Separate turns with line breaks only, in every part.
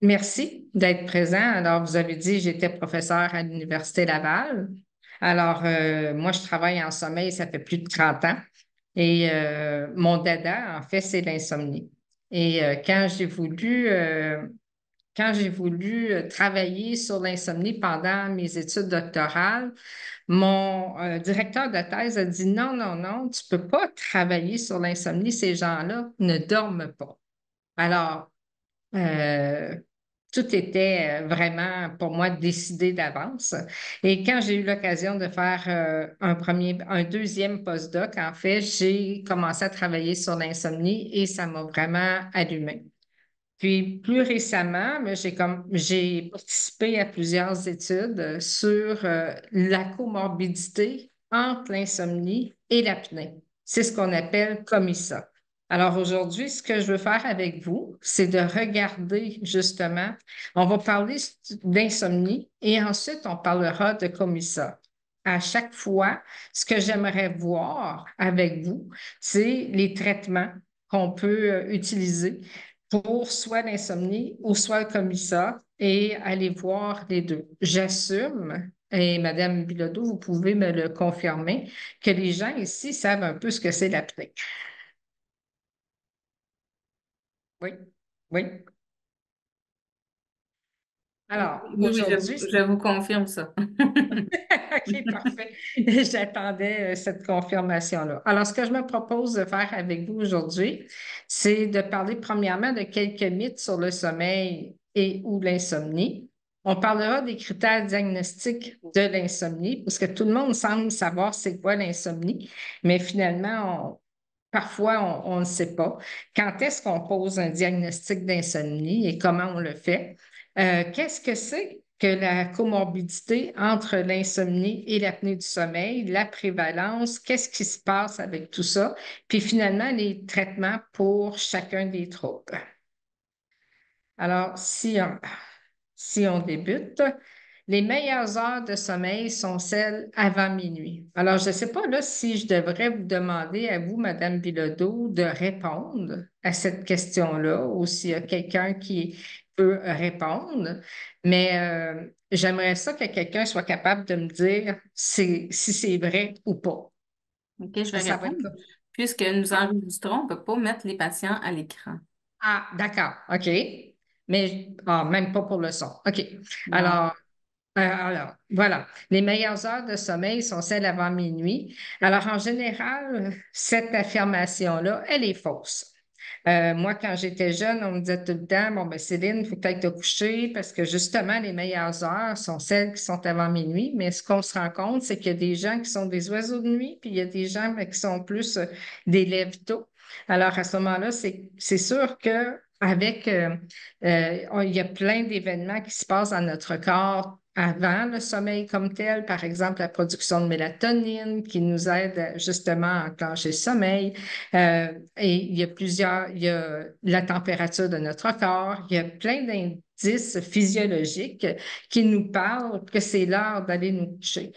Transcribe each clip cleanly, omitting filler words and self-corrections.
Merci d'être présent. Alors, vous avez dit, j'étais professeur à l'Université Laval. Alors, moi, je travaille en sommeil, ça fait plus de 30 ans. Et mon dada, en fait, c'est l'insomnie. Et quand j'ai voulu travailler sur l'insomnie pendant mes études doctorales, mon directeur de thèse a dit non, non, non, tu peux pas travailler sur l'insomnie. Ces gens-là ne dorment pas. Alors, euh, tout était vraiment pour moi décidé d'avance. Et quand j'ai eu l'occasion de faire un deuxième postdoc, en fait, j'ai commencé à travailler sur l'insomnie et ça m'a vraiment allumé. Puis plus récemment, ben, j'ai participé à plusieurs études sur la comorbidité entre l'insomnie et l'apnée. C'est ce qu'on appelle COMISA. Alors aujourd'hui, ce que je veux faire avec vous, c'est de regarder justement, on va parler d'insomnie et ensuite on parlera de COMISA. À chaque fois, ce que j'aimerais voir avec vous, c'est les traitements qu'on peut utiliser pour soit l'insomnie ou soit le commissat et aller voir les deux. J'assume, et Madame Bilodeau, vous pouvez me le confirmer, que les gens ici savent un peu ce que c'est l'apnée. Oui, oui.
Oui,
Alors,
oui, oui,
aujourd'hui,
je vous confirme ça.
OK, parfait. J'attendais cette confirmation-là. Alors, ce que je me propose de faire avec vous aujourd'hui, c'est de parler premièrement de quelques mythes sur le sommeil et ou l'insomnie. On parlera des critères diagnostiques de l'insomnie, parce que tout le monde semble savoir c'est quoi l'insomnie, mais finalement, parfois, on ne sait pas. Quand est-ce qu'on pose un diagnostic d'insomnie et comment on le fait? Qu'est-ce que c'est que la comorbidité entre l'insomnie et l'apnée du sommeil, la prévalence, qu'est-ce qui se passe avec tout ça? Puis finalement, les traitements pour chacun des troubles. Alors, si on débute, les meilleures heures de sommeil sont celles avant minuit. Alors, je ne sais pas là si je devrais vous demander à vous, Madame Bilodeau, de répondre à cette question-là ou s'il y a quelqu'un qui peut répondre. Mais j'aimerais ça que quelqu'un soit capable de me dire si c'est vrai ou pas.
OK, je vais
Ça va
répondre.
être...
Puisque nous enregistrons, on ne peut pas mettre les patients à l'écran.
Ah, d'accord, OK. Mais même pas pour le son. OK.
Non.
Alors, voilà. Les meilleures heures de sommeil sont celles avant minuit. Alors, en général, cette affirmation-là, elle est fausse. Moi, quand j'étais jeune, on me disait tout le temps, bon, ben, Céline, il faut peut-être te coucher parce que justement, les meilleures heures sont celles qui sont avant minuit. Mais ce qu'on se rend compte, c'est qu'il y a des gens qui sont des oiseaux de nuit, puis il y a des gens ben, qui sont plus des lève-tôt. Alors, à ce moment-là, c'est sûr que avec, il y a plein d'événements qui se passent dans notre corps avant le sommeil comme tel, par exemple la production de mélatonine qui nous aide justement à enclencher le sommeil. Et il y a la température de notre corps, il y a plein d'indices physiologiques qui nous parlent que c'est l'heure d'aller nous coucher.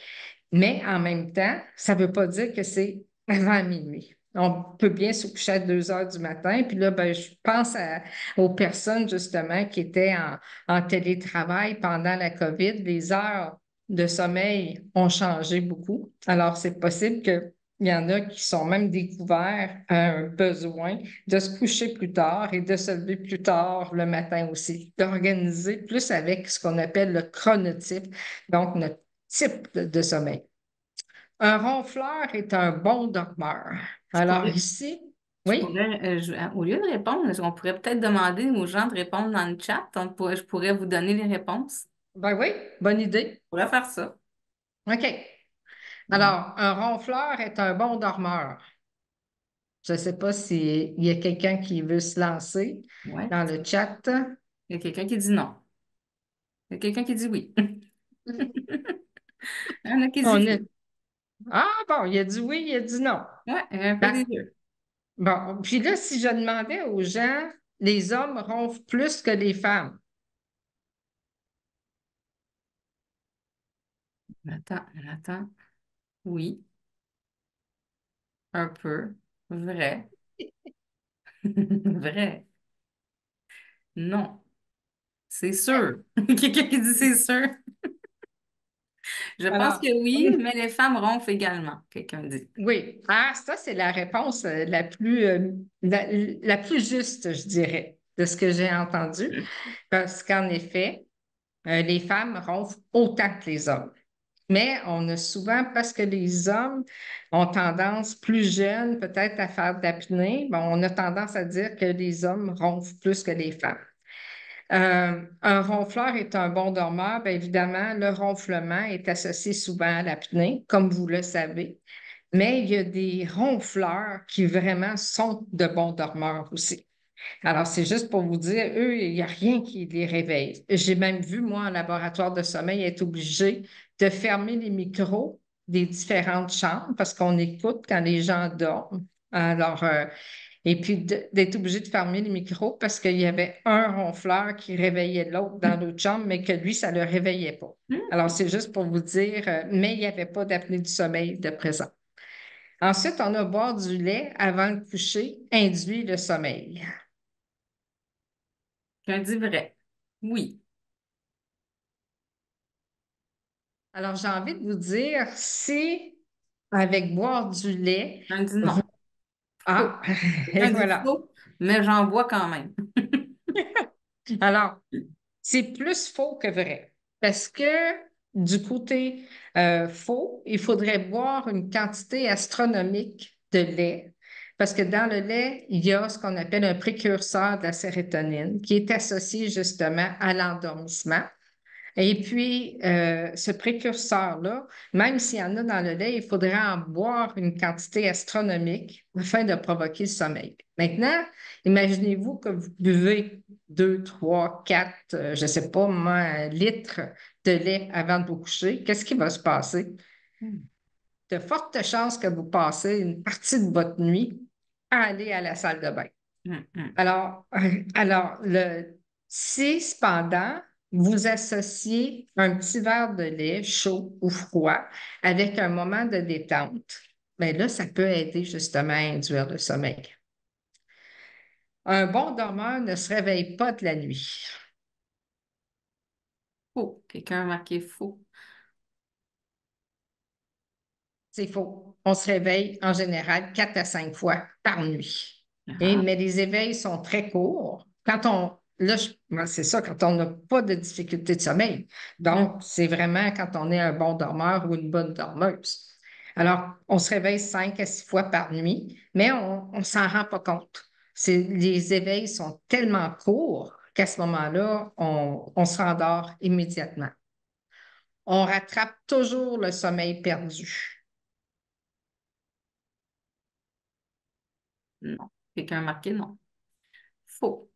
Mais en même temps, ça ne veut pas dire que c'est avant minuit. On peut bien se coucher à 2 heures du matin. Puis là, ben, je pense aux personnes justement qui étaient en télétravail pendant la COVID. Les heures de sommeil ont changé beaucoup. Alors, c'est possible qu'il y en a qui sont même découverts un besoin de se coucher plus tard et de se lever plus tard le matin aussi, d'organiser plus avec ce qu'on appelle le chronotype, donc notre type de sommeil. Un ronfleur est un bon dormeur.
Je
Alors
pourrais,
ici, oui,
au lieu de répondre, on pourrait peut-être demander aux gens de répondre dans le chat. Je pourrais vous donner les réponses.
ben oui, bonne idée.
On pourrait faire ça.
OK.
Ouais.
Alors, un ronfleur est un bon dormeur. Je ne sais pas s'il y a quelqu'un qui veut se lancer
Ouais.
dans le chat.
Il y a quelqu'un qui dit non. Il y a quelqu'un qui dit oui. Il y en a qui
On
disent
est...
oui.
Ah bon, il a dit oui, il a dit non.
Ouais, il y a un peu
Ben,
des deux.
bon, puis là, si je demandais aux gens, les hommes ronflent plus que les femmes.
On attend. Oui, un peu. Vrai. Vrai. Non. C'est sûr. Quelqu'un qui dit c'est sûr. Je pense
Alors,
que oui, mais les femmes ronflent également, quelqu'un dit.
oui, ah, ça, c'est la réponse la plus juste, je dirais, de ce que j'ai entendu. Parce qu'en effet, les femmes ronflent autant que les hommes. Mais on a souvent, parce que les hommes ont tendance, plus jeunes, peut-être à faire de l'apnée, bon, on a tendance à dire que les hommes ronflent plus que les femmes. Un ronfleur est un bon dormeur. Bien évidemment, le ronflement est associé souvent à l'apnée, comme vous le savez. Mais il y a des ronfleurs qui vraiment sont de bons dormeurs aussi. Alors, c'est juste pour vous dire, eux, il n'y a rien qui les réveille. J'ai même vu, moi, en laboratoire de sommeil, être obligé de fermer les micros des différentes chambres parce qu'on écoute quand les gens dorment. Alors, et puis d'être obligé de fermer les micros parce qu'il y avait un ronfleur qui réveillait l'autre dans l'autre chambre, mais que lui, ça ne le réveillait pas. Alors,
Hmm.
c'est juste pour vous dire, mais il n'y avait pas d'apnée du sommeil de présent. Ensuite, on a boire du lait avant le coucher induit le sommeil.
Quelqu'un dit vrai. Oui.
Alors, j'ai envie de vous dire, si avec boire du lait,
Quelqu'un dit
vous-
non.
ah,
Faux.
et
Quelqu'un dit
voilà.
faux, mais j'en bois quand même.
Alors, c'est plus faux que vrai. Parce que du côté faux, il faudrait boire une quantité astronomique de lait. Parce que dans le lait, il y a ce qu'on appelle un précurseur de la sérotonine qui est associé justement à l'endormissement. Et puis, ce précurseur-là, même s'il y en a dans le lait, il faudrait en boire une quantité astronomique afin de provoquer le sommeil. Maintenant, imaginez-vous que vous buvez 2, 3, 4, je ne sais pas, moi, litres de lait avant de vous coucher. Qu'est-ce qui va se passer?
Hmm.
De fortes chances que vous passez une partie de votre nuit à aller à la salle de bain.
Hmm, hmm.
Alors, si cependant, vous associez un petit verre de lait chaud ou froid avec un moment de détente, bien là, ça peut aider justement à induire le sommeil. Un bon dormeur ne se réveille pas de la nuit.
Faux. Quelqu'un a marqué faux.
C'est faux. On se réveille en général 4 à 5 fois par nuit.
Ah.
Mais les éveils sont très courts. Moi, c'est ça, quand on n'a pas de difficulté de sommeil.
Hmm,
Donc, c'est vraiment quand on est un bon dormeur ou une bonne dormeuse. Alors, on se réveille 5 à 6 fois par nuit, mais on ne s'en rend pas compte. Les éveils sont tellement courts qu'à ce moment-là, on se rendort immédiatement. On rattrape toujours le sommeil perdu.
non. Quelqu'un a marqué non. Faux.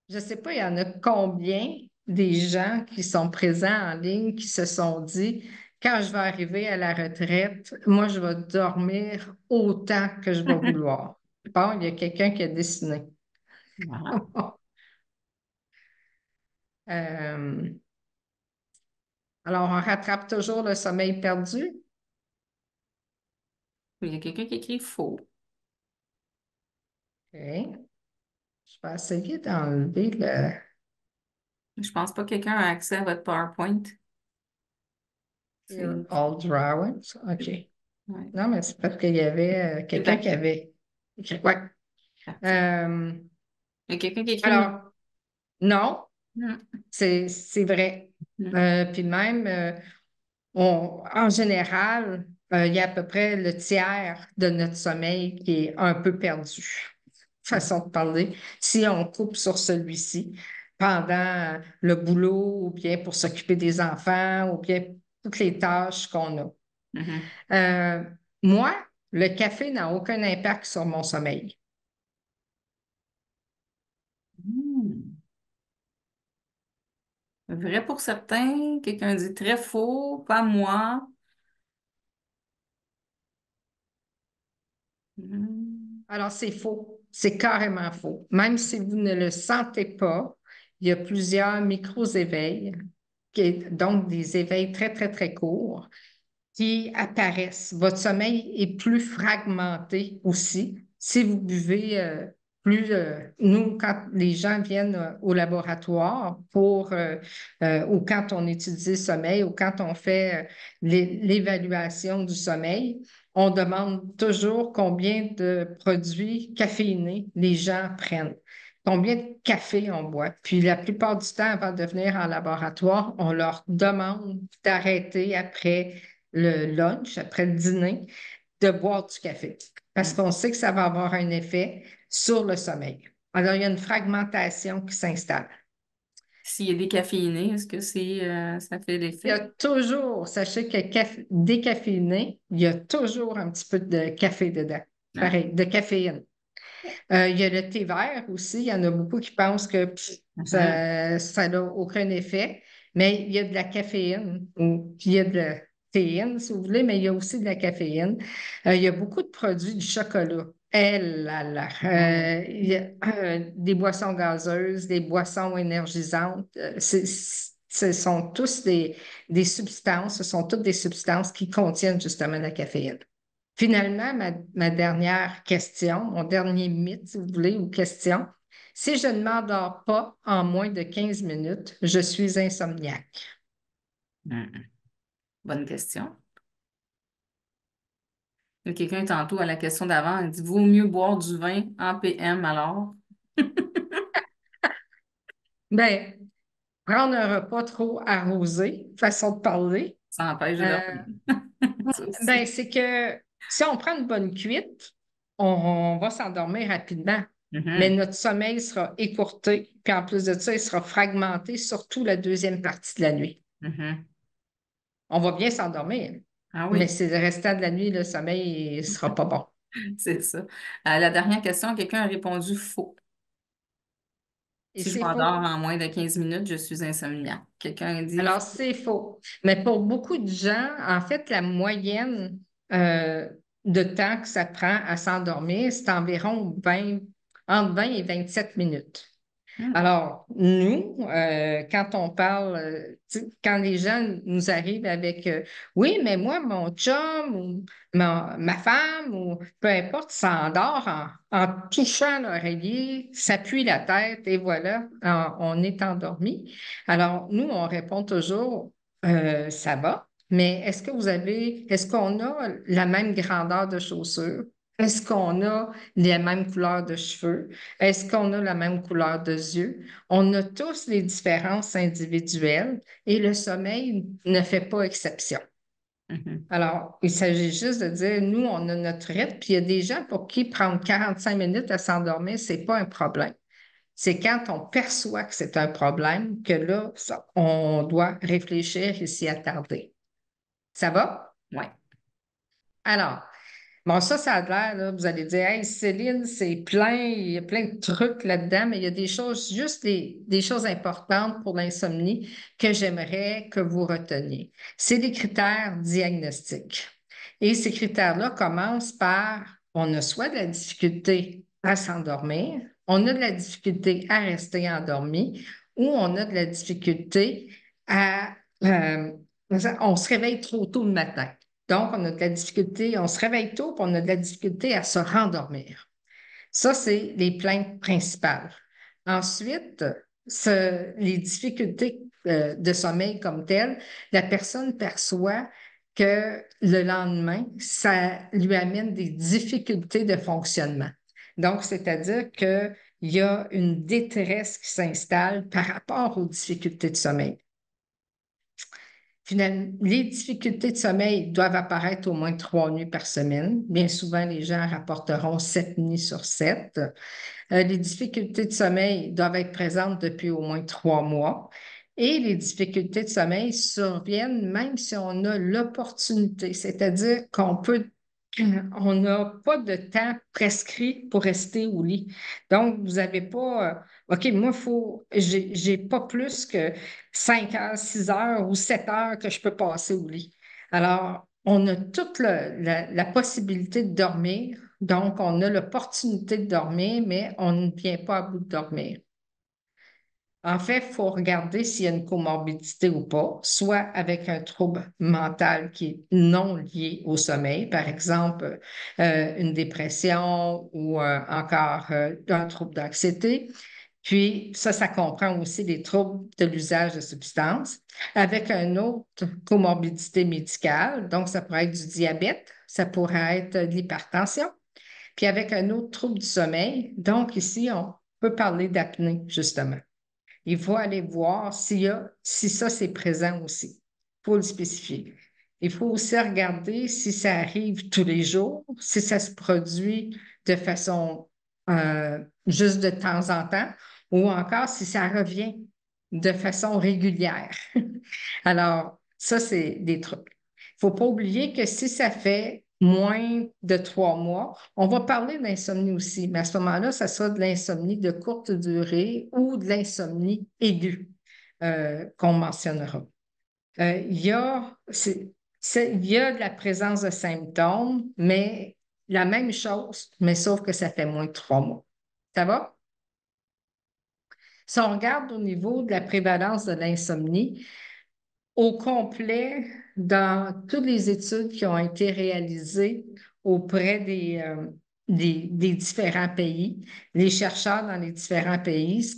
Je ne sais pas, il y en a combien des gens qui sont présents en ligne qui se sont dit, quand je vais arriver à la retraite, moi, je vais dormir autant que je vais vouloir. Bon, il y a quelqu'un qui a dessiné.
Voilà.
Euh, alors, on rattrape toujours le sommeil perdu.
Il y a quelqu'un qui écrit faux.
OK. Je vais essayer d'enlever le
Je pense pas que quelqu'un a accès à votre PowerPoint.
Clear
C'est
all drawings. OK.
ouais.
Non, mais c'est parce qu'il y avait
C'est
quelqu'un qui
parti.
avait écrit. Ouais.
Parti.
Euh,
Il y a quelqu'un qui écrit non.
alors, non.
Hmm,
C'est vrai.
hmm,
Puis même, en général, il y a à peu près le tiers de notre sommeil qui est un peu perdu. Façon de parler. Si on coupe sur celui-ci pendant le boulot ou bien pour s'occuper des enfants ou bien toutes les tâches qu'on a.
mhm.
Euh, Moi, le café n'a aucun impact sur mon sommeil.
Hmm. Vrai pour certains, quelqu'un dit très faux, pas moi. Hmm.
Alors, c'est faux. C'est carrément faux. Même si vous ne le sentez pas, il y a plusieurs micro-éveils, donc des éveils très, très, très courts, qui apparaissent. Votre sommeil est plus fragmenté aussi si vous buvez nous, quand les gens viennent au laboratoire ou quand on étudie le sommeil, ou quand on fait l'évaluation du sommeil, on demande toujours combien de produits caféinés les gens prennent, combien de café on boit. Puis la plupart du temps, avant de venir en laboratoire, on leur demande d'arrêter après le lunch, après le dîner, de boire du café parce
Mm.
qu'on sait que ça va avoir un effet sur le sommeil. Alors, il y a une fragmentation qui s'installe.
S'il y a des caféinés, est-ce que ça fait
Il y a
l'effet?
toujours, sachez que décaféiné, il y a toujours un petit peu de café dedans.
Ah.
Pareil, de caféine. Il y a le thé vert aussi. Il y en a beaucoup qui pensent que
Mhm.
ça n'a aucun effet, mais il y a de la caféine, ou puis il y a de la théine, si vous voulez, mais il y a aussi de la caféine. Il y a beaucoup de produits du chocolat. Eh là là.
Ah oui.
Il y a des boissons gazeuses, des boissons énergisantes. Ce sont tous des substances, ce sont toutes des substances qui contiennent justement la caféine. Finalement, ma dernière question, mon dernier mythe, si vous voulez, ou question, si je ne m'endors pas en moins de 15 minutes, je suis insomniaque.
Mm. Bonne question. Il y a quelqu'un tantôt à la question d'avant, il dit vaut mieux boire du vin en PM alors.
Bien, prendre un repas trop arrosé, façon de parler,
Ça empêche de
euh,
dormir. Ça
ben,
aussi.
c'est que si on prend une bonne cuite, on va s'endormir rapidement, mais
Mhm.
notre sommeil sera écourté, puis en plus de ça, il sera fragmenté, surtout la deuxième partie de la nuit.
Mhm.
On va bien s'endormir,
Ah
mais
oui,
c'est le restant de la nuit, le sommeil ne sera pas bon.
c'est ça. La dernière question, quelqu'un a répondu faux.
Et
Si je
c'est
m'endors
faux.
en moins de 15 minutes, je suis insomniaque. Quelqu'un a dit
Alors,
faux.
c'est faux. Mais pour beaucoup de gens, en fait, la moyenne euh, de temps que ça prend à s'endormir, c'est environ entre 20 et 27 minutes.
Hmm.
Alors, nous, quand on parle, tu sais, quand les gens nous arrivent avec oui, mais moi, mon chum ou ma femme ou peu importe, s'endort en touchant l'oreiller, s'appuie la tête et voilà, on est endormi. Alors, nous, on répond toujours ça va, mais est-ce qu'on a la même grandeur de chaussures? Est-ce qu'on a les mêmes couleurs de cheveux? Est-ce qu'on a la même couleur de yeux? On a tous les différences individuelles et le sommeil ne fait pas exception.
Mhm.
Alors, il s'agit juste de dire, nous, on a notre rythme, puis il y a des gens pour qui prendre 45 minutes à s'endormir, c'est pas un problème. C'est quand on perçoit que c'est un problème que là, on doit réfléchir et s'y attarder. Ça va?
Ouais.
Alors, bon, ça a l'air, là, vous allez dire, hey, Céline, c'est plein, il y a plein de trucs là-dedans, mais il y a des choses, juste des choses importantes pour l'insomnie que j'aimerais que vous reteniez. C'est des critères diagnostiques. Et ces critères-là commencent par, on a soit de la difficulté à s'endormir, on a de la difficulté à rester endormi, ou on a de la difficulté à, on se réveille trop tôt le matin. Donc, on a de la difficulté, on se réveille tôt, puis on a de la difficulté à se rendormir. Ça, c'est les plaintes principales. Ensuite, les difficultés de sommeil comme telles, la personne perçoit que le lendemain, ça lui amène des difficultés de fonctionnement. Donc, c'est-à-dire qu'il y a une détresse qui s'installe par rapport aux difficultés de sommeil. Finalement, les difficultés de sommeil doivent apparaître au moins 3 nuits par semaine. Bien souvent, les gens rapporteront 7 nuits sur 7. Les difficultés de sommeil doivent être présentes depuis au moins 3 mois. Et les difficultés de sommeil surviennent même si on a l'opportunité, c'est-à-dire on n'a pas de temps prescrit pour rester au lit. Donc, vous n'avez pas, OK, moi, j'ai pas plus que 5 heures, 6 heures ou 7 heures que je peux passer au lit. Alors, on a toute la possibilité de dormir, donc on a l'opportunité de dormir, mais on ne vient pas à bout de dormir. En fait, il faut regarder s'il y a une comorbidité ou pas, soit avec un trouble mental qui est non lié au sommeil, par exemple une dépression ou encore un trouble d'anxiété. Puis ça comprend aussi les troubles de l'usage de substances, avec une autre comorbidité médicale, donc ça pourrait être du diabète, ça pourrait être de l'hypertension, puis avec un autre trouble du sommeil. Donc ici, on peut parler d'apnée, justement. Il faut aller voir si ça, c'est présent aussi. Il faut le spécifier. Il faut aussi regarder si ça arrive tous les jours, si ça se produit de façon juste de temps en temps, ou encore si ça revient de façon régulière. Alors, ça, c'est des trucs. Il ne faut pas oublier que si ça fait moins de 3 mois, on va parler d'insomnie aussi, mais à ce moment-là, ça sera de l'insomnie de courte durée ou de l'insomnie aiguë qu'on mentionnera. Il y a, il y a de la présence de symptômes, mais la même chose, mais sauf que ça fait moins de 3 mois. Ça va? Si on regarde au niveau de la prévalence de l'insomnie, au complet, dans toutes les études qui ont été réalisées auprès des différents pays, les chercheurs dans les différents pays,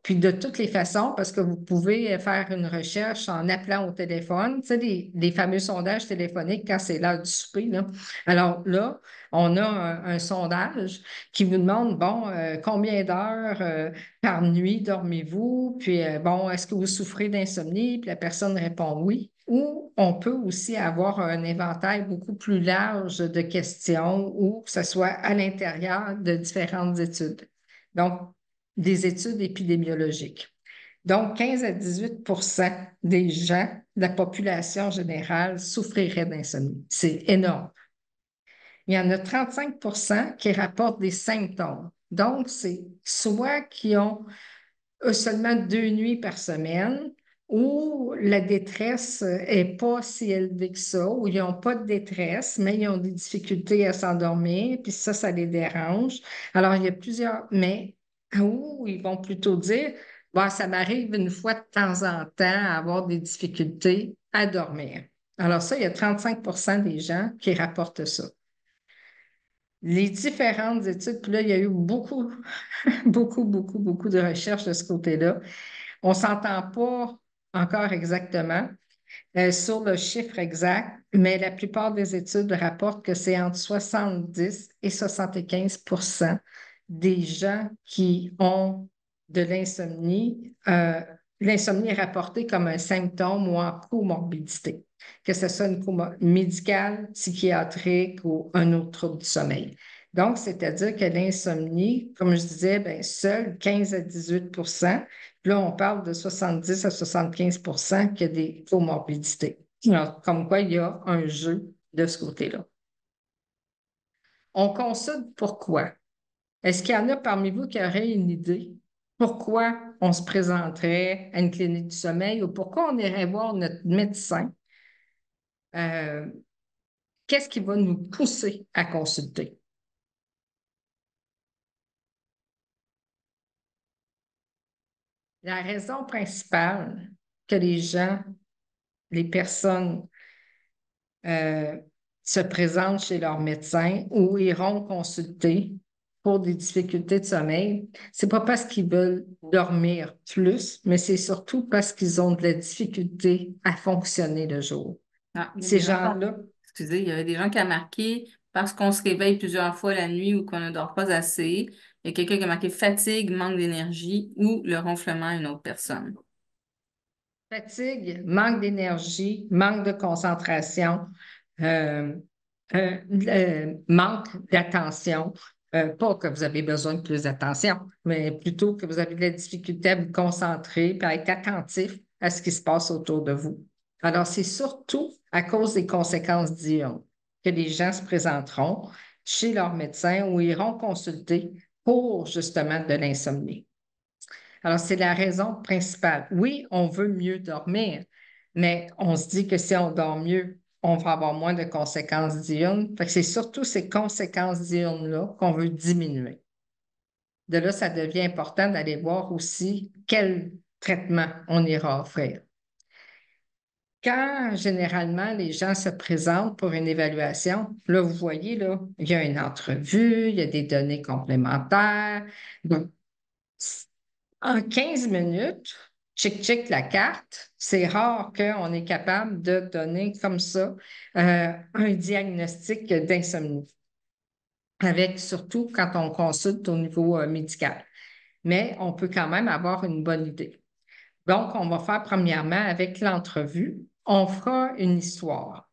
puis de toutes les façons, parce que vous pouvez faire une recherche en appelant au téléphone, tu sais, les fameux sondages téléphoniques quand c'est l'heure du souper, là. Alors là, on a un sondage qui vous demande, bon, combien d'heures par nuit dormez-vous? Puis, bon, est-ce que vous souffrez d'insomnie? Puis la personne répond oui. Ou on peut aussi avoir un éventail beaucoup plus large de questions ou que ce soit à l'intérieur de différentes études. Donc, des études épidémiologiques. Donc, 15 à 18 des gens de la population générale souffriraient d'insomnie. C'est énorme. Il y en a 35 qui rapportent des symptômes. Donc, c'est soit qui ont seulement 2 nuits par semaine, où la détresse n'est pas si élevée que ça, où ils n'ont pas de détresse, mais ils ont des difficultés à s'endormir, puis ça les dérange. Alors, il y a plusieurs, mais où ils vont plutôt dire, bah, ça m'arrive une fois de temps en temps à avoir des difficultés à dormir. Alors ça, il y a 35 des gens qui rapportent ça. Les différentes études, puis là, il y a eu beaucoup, beaucoup de recherches de ce côté-là. On ne s'entend pas encore exactement sur le chiffre exact, mais la plupart des études rapportent que c'est entre 70 et 75 des gens qui ont de l'insomnie. L'insomnie est rapportée comme un symptôme ou en comorbidité, que ce soit une médicale, psychiatrique ou un autre trouble du sommeil. Donc, c'est-à-dire que l'insomnie, comme je disais, ben, seul 15 à 18 puis là, on parle de 70 à 75 qui a des comorbidités. Alors, comme quoi, il y a un jeu de ce côté-là. On consulte pourquoi. Est-ce qu'il y en a parmi vous qui auraient une idée pourquoi on se présenterait à une clinique du sommeil ou pourquoi on irait voir notre médecin? Euh, Qu'est-ce qui va nous pousser à consulter? La raison principale que les personnes euh, se présentent chez leur médecin ou iront consulter pour des difficultés de sommeil, c'est pas parce qu'ils veulent dormir plus, mais c'est surtout parce qu'ils ont de la difficulté à fonctionner le jour.
Ah, il y a
Ces
des gens
gens-là,
excusez, il y avait des gens qui ont marqué parce qu'on se réveille plusieurs fois la nuit ou qu'on ne dort pas assez. Il y a quelqu'un qui a marqué fatigue, manque d'énergie ou le ronflement à une autre personne.
fatigue, manque d'énergie, manque de concentration, euh, manque d'attention. Pas que vous avez besoin de plus d'attention, mais plutôt que vous avez de la difficulté à vous concentrer et à être attentif à ce qui se passe autour de vous. Alors, c'est surtout à cause des conséquences diurnes que les gens se présenteront chez leur médecin ou iront consulter pour justement de l'insomnie. Alors, c'est la raison principale. Oui, on veut mieux dormir, mais on se dit que si on dort mieux, on va avoir moins de conséquences diurnes. Fait que c'est surtout ces conséquences diurnes-là qu'on veut diminuer. De là, ça devient important d'aller voir aussi quelles traitement on ira offrir. Quand généralement les gens se présentent pour une évaluation, là, vous voyez, là, il y a une entrevue, il y a des données complémentaires. Donc, en 15 minutes, check la carte. C'est rare qu'on est capable de donner comme ça un diagnostic d'insomnie, avec surtout quand on consulte au niveau médical. Mais on peut quand même avoir une bonne idée. Donc, on va faire premièrement avec l'entrevue, on fera une histoire.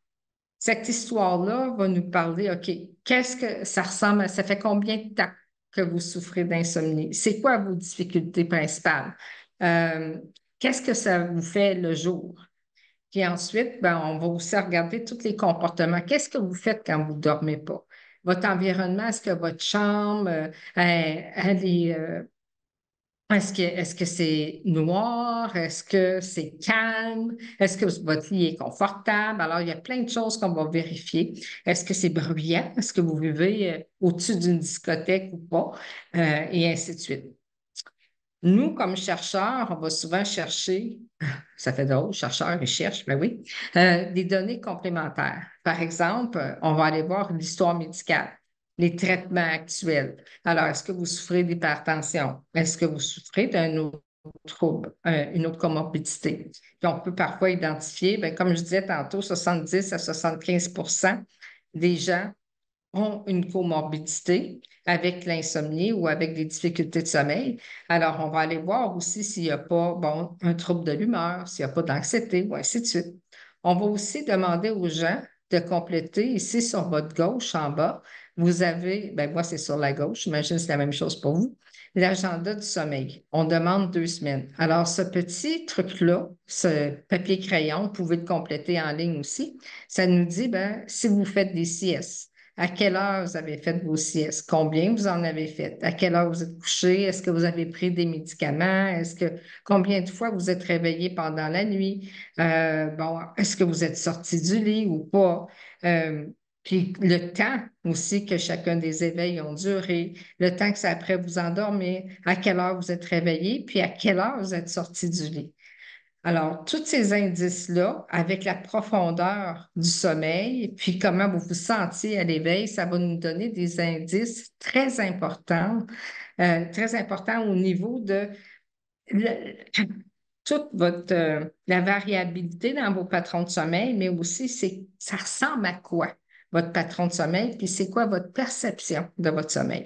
Cette histoire-là va nous parler, OK, qu'est-ce que ça ressemble à, ça fait combien de temps que vous souffrez d'insomnie? C'est quoi vos difficultés principales? Euh, Qu'est-ce que ça vous fait le jour? Puis ensuite, ben, on va aussi regarder tous les comportements. Qu'est-ce que vous faites quand vous ne dormez pas? Votre environnement, est-ce que votre chambre, elle est, est-ce que c'est noir? Est-ce que c'est calme? Est-ce que votre lit est confortable? Alors, il y a plein de choses qu'on va vérifier. Est-ce que c'est bruyant? Est-ce que vous vivez au-dessus d'une discothèque ou pas? Et ainsi de suite. Nous, comme chercheurs, on va souvent chercher, ça fait drôle, chercheurs, ils cherchent, ben oui, des données complémentaires. Par exemple, on va aller voir l'histoire médicale, les traitements actuels. Alors, est-ce que vous souffrez d'hypertension? Est-ce que vous souffrez d'un autre trouble, une autre comorbidité? Puis on peut parfois identifier, ben, comme je disais tantôt, 70 à 75 des gens ont une comorbidité avec l'insomnie ou avec des difficultés de sommeil. Alors, on va aller voir aussi s'il n'y a pas, bon, un trouble de l'humeur, s'il n'y a pas d'anxiété, ou ainsi de suite. On va aussi demander aux gens de compléter ici sur votre gauche en bas. Vous avez, ben moi, c'est sur la gauche, j'imagine que c'est la même chose pour vous, l'agenda du sommeil. On demande 2 semaines. Alors, ce petit truc-là, ce papier-crayon, vous pouvez le compléter en ligne aussi. Ça nous dit, ben, si vous faites des siestes, à quelle heure vous avez fait vos siestes? Combien vous en avez fait? À quelle heure vous êtes couché? Est-ce que vous avez pris des médicaments? Combien de fois vous êtes réveillé pendant la nuit? Bon, est-ce que vous êtes sorti du lit ou pas? Euh, Puis le temps aussi que chacun des éveils ont duré, le temps que ça a après vous endormir, à quelle heure vous êtes réveillé, puis à quelle heure vous êtes sorti du lit. Alors, tous ces indices-là, avec la profondeur du sommeil, puis comment vous vous sentiez à l'éveil, ça va nous donner des indices très importants au niveau de le- toute la variabilité dans vos patrons de sommeil, mais aussi ça ressemble à quoi votre patron de sommeil, puis c'est quoi votre perception de votre sommeil.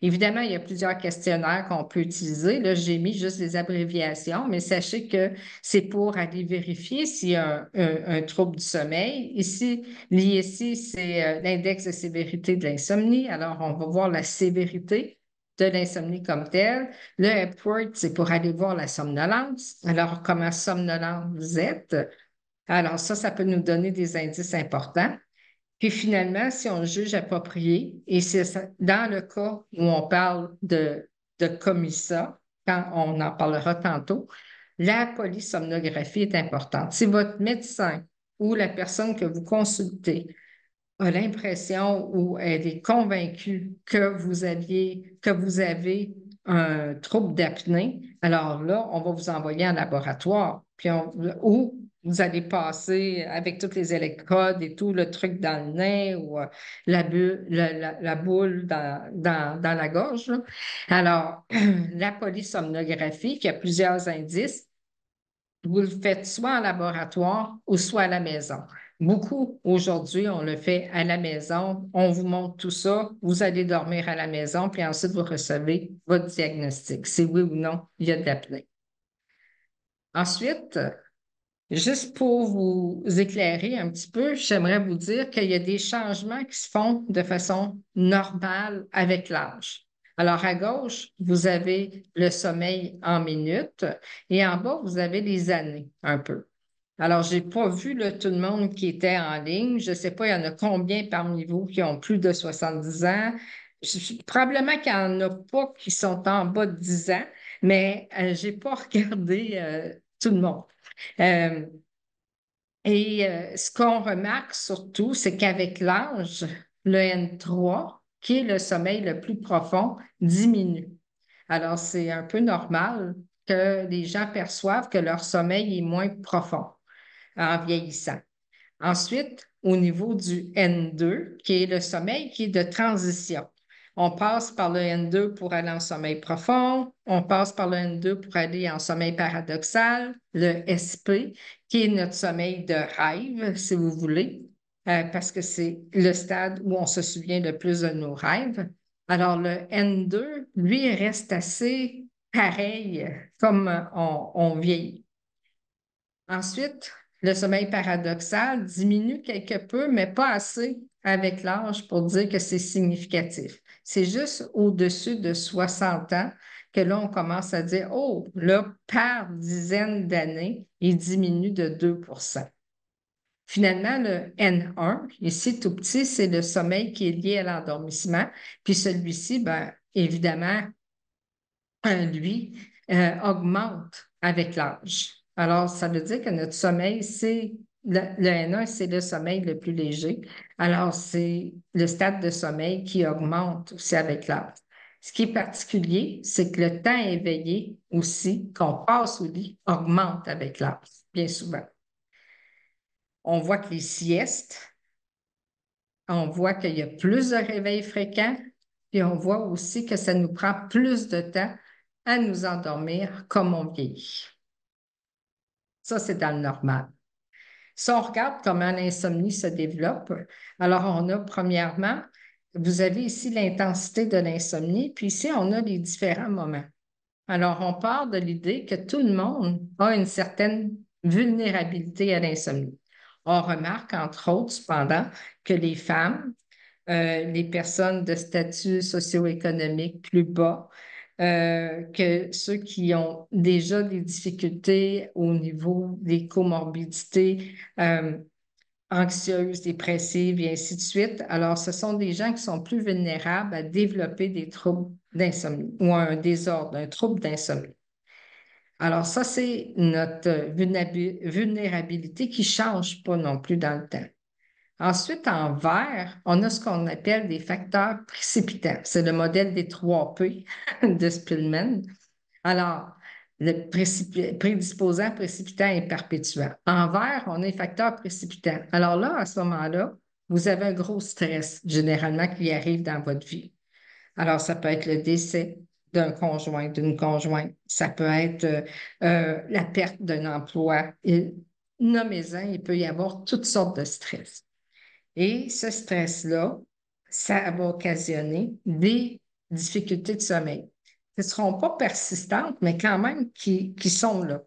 Évidemment, il y a plusieurs questionnaires qu'on peut utiliser. Là, j'ai mis juste des abréviations, mais sachez que c'est pour aller vérifier s'il y a un trouble du sommeil. Ici, l'ISI, c'est l'index de sévérité de l'insomnie. Alors, on va voir la sévérité de l'insomnie comme telle. Le Epworth, c'est pour aller voir la somnolence. Alors, comment somnolent vous êtes? Alors, ça peut nous donner des indices importants. Puis finalement, si on juge approprié, et c'est dans le cas où on parle de COMISA, quand on en parlera tantôt, la polysomnographie est importante. Si votre médecin ou la personne que vous consultez a l'impression ou elle est convaincue que vous avez un trouble d'apnée, alors là, on va vous envoyer en laboratoire. Ou vous allez passer avec toutes les électrodes et tout le truc dans le nez ou la boule dans la gorge, là. Alors, la polysomnographie, qui a plusieurs indices, vous le faites soit en laboratoire ou soit à la maison. Beaucoup aujourd'hui, on le fait à la maison. On vous montre tout ça. Vous allez dormir à la maison, puis ensuite, vous recevez votre diagnostic. Si oui ou non, il y a de l'apnée. Ensuite, juste pour vous éclairer un petit peu, j'aimerais vous dire qu'il y a des changements qui se font de façon normale avec l'âge. Alors, à gauche, vous avez le sommeil en minutes et en bas, vous avez les années un peu. Alors, je n'ai pas vu là, tout le monde qui était en ligne. Je ne sais pas, il y en a combien parmi vous qui ont plus de 70 ans. Probablement qu'il n'y en a pas qui sont en bas de 10 ans, mais je n'ai pas regardé tout le monde. Euh, ce qu'on remarque surtout, c'est qu'avec l'âge, le N3, qui est le sommeil le plus profond, diminue. Alors, c'est un peu normal que les gens perçoivent que leur sommeil est moins profond en vieillissant. Ensuite, au niveau du N2, qui est le sommeil qui est de transition. On passe par le N2 pour aller en sommeil profond, on passe par le N2 pour aller en sommeil paradoxal, le SP, qui est notre sommeil de rêve, si vous voulez, parce que c'est le stade où on se souvient le plus de nos rêves. Alors, le N2, lui, reste assez pareil comme on vieillit. Ensuite, le sommeil paradoxal diminue quelque peu, mais pas assez avec l'âge pour dire que c'est significatif. C'est juste au-dessus de 60 ans que là, on commence à dire, oh, là, par dizaine d'années, il diminue de 2. Finalement, le N1, ici tout petit, c'est le sommeil qui est lié à l'endormissement. Puis celui-ci, bien, évidemment, lui, augmente avec l'âge. Alors, ça veut dire que notre sommeil, c'est le N1, c'est le sommeil le plus léger. Alors, c'est le stade de sommeil qui augmente aussi avec l'âge. Ce qui est particulier, c'est que le temps éveillé aussi, qu'on passe au lit, augmente avec l'âge, bien souvent. On voit que les siestes, on voit qu'il y a plus de réveils fréquents, puis on voit aussi que ça nous prend plus de temps à nous endormir comme on vieillit. Ça, c'est dans le normal. Si on regarde comment l'insomnie se développe, alors on a premièrement, vous avez ici l'intensité de l'insomnie, puis ici, on a les différents moments. Alors, on part de l'idée que tout le monde a une certaine vulnérabilité à l'insomnie. On remarque, entre autres, cependant, que les femmes, les personnes de statut socio-économique plus bas, que ceux qui ont déjà des difficultés au niveau des comorbidités anxieuses, dépressives et ainsi de suite. Alors, ce sont des gens qui sont plus vulnérables à développer des troubles d'insomnie ou un désordre, un trouble d'insomnie. Alors, ça, c'est notre vulnérabilité qui ne change pas non plus dans le temps. Ensuite, en vert, on a ce qu'on appelle des facteurs précipitants. C'est le modèle des 3 P de Spillman. Alors, le prédisposant, précipitant et perpétuant. En vert, on a les facteurs précipitants. Alors là, à ce moment-là, vous avez un gros stress, généralement, qui arrive dans votre vie. Alors, ça peut être le décès d'un conjoint, d'une conjointe. Ça peut être la perte d'un emploi. Nommez-en, il peut y avoir toutes sortes de stress. Et ce stress-là, ça va occasionner des difficultés de sommeil. Ce ne seront pas persistantes, mais quand même qui sont là.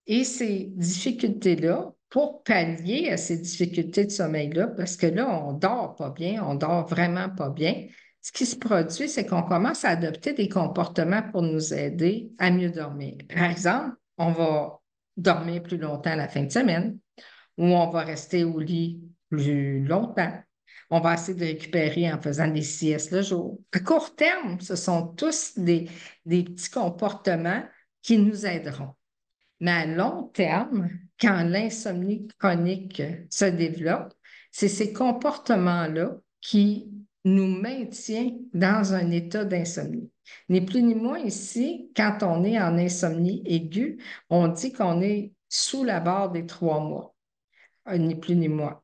Et ces difficultés-là, pour pallier à ces difficultés de sommeil-là, parce que là, on ne dort pas bien, on dort vraiment pas bien, ce qui se produit, c'est qu'on commence à adopter des comportements pour nous aider à mieux dormir. Par exemple, on va dormir plus longtemps la fin de semaine, ou on va rester au lit plus longtemps. On va essayer de récupérer en faisant des siestes le jour. À court terme, ce sont tous des petits comportements qui nous aideront. Mais à long terme, quand l'insomnie chronique se développe, c'est ces comportements-là qui nous maintiennent dans un état d'insomnie. Ni plus ni moins ici, quand on est en insomnie aiguë, on dit qu'on est sous la barre des 3 mois, ni plus ni moins.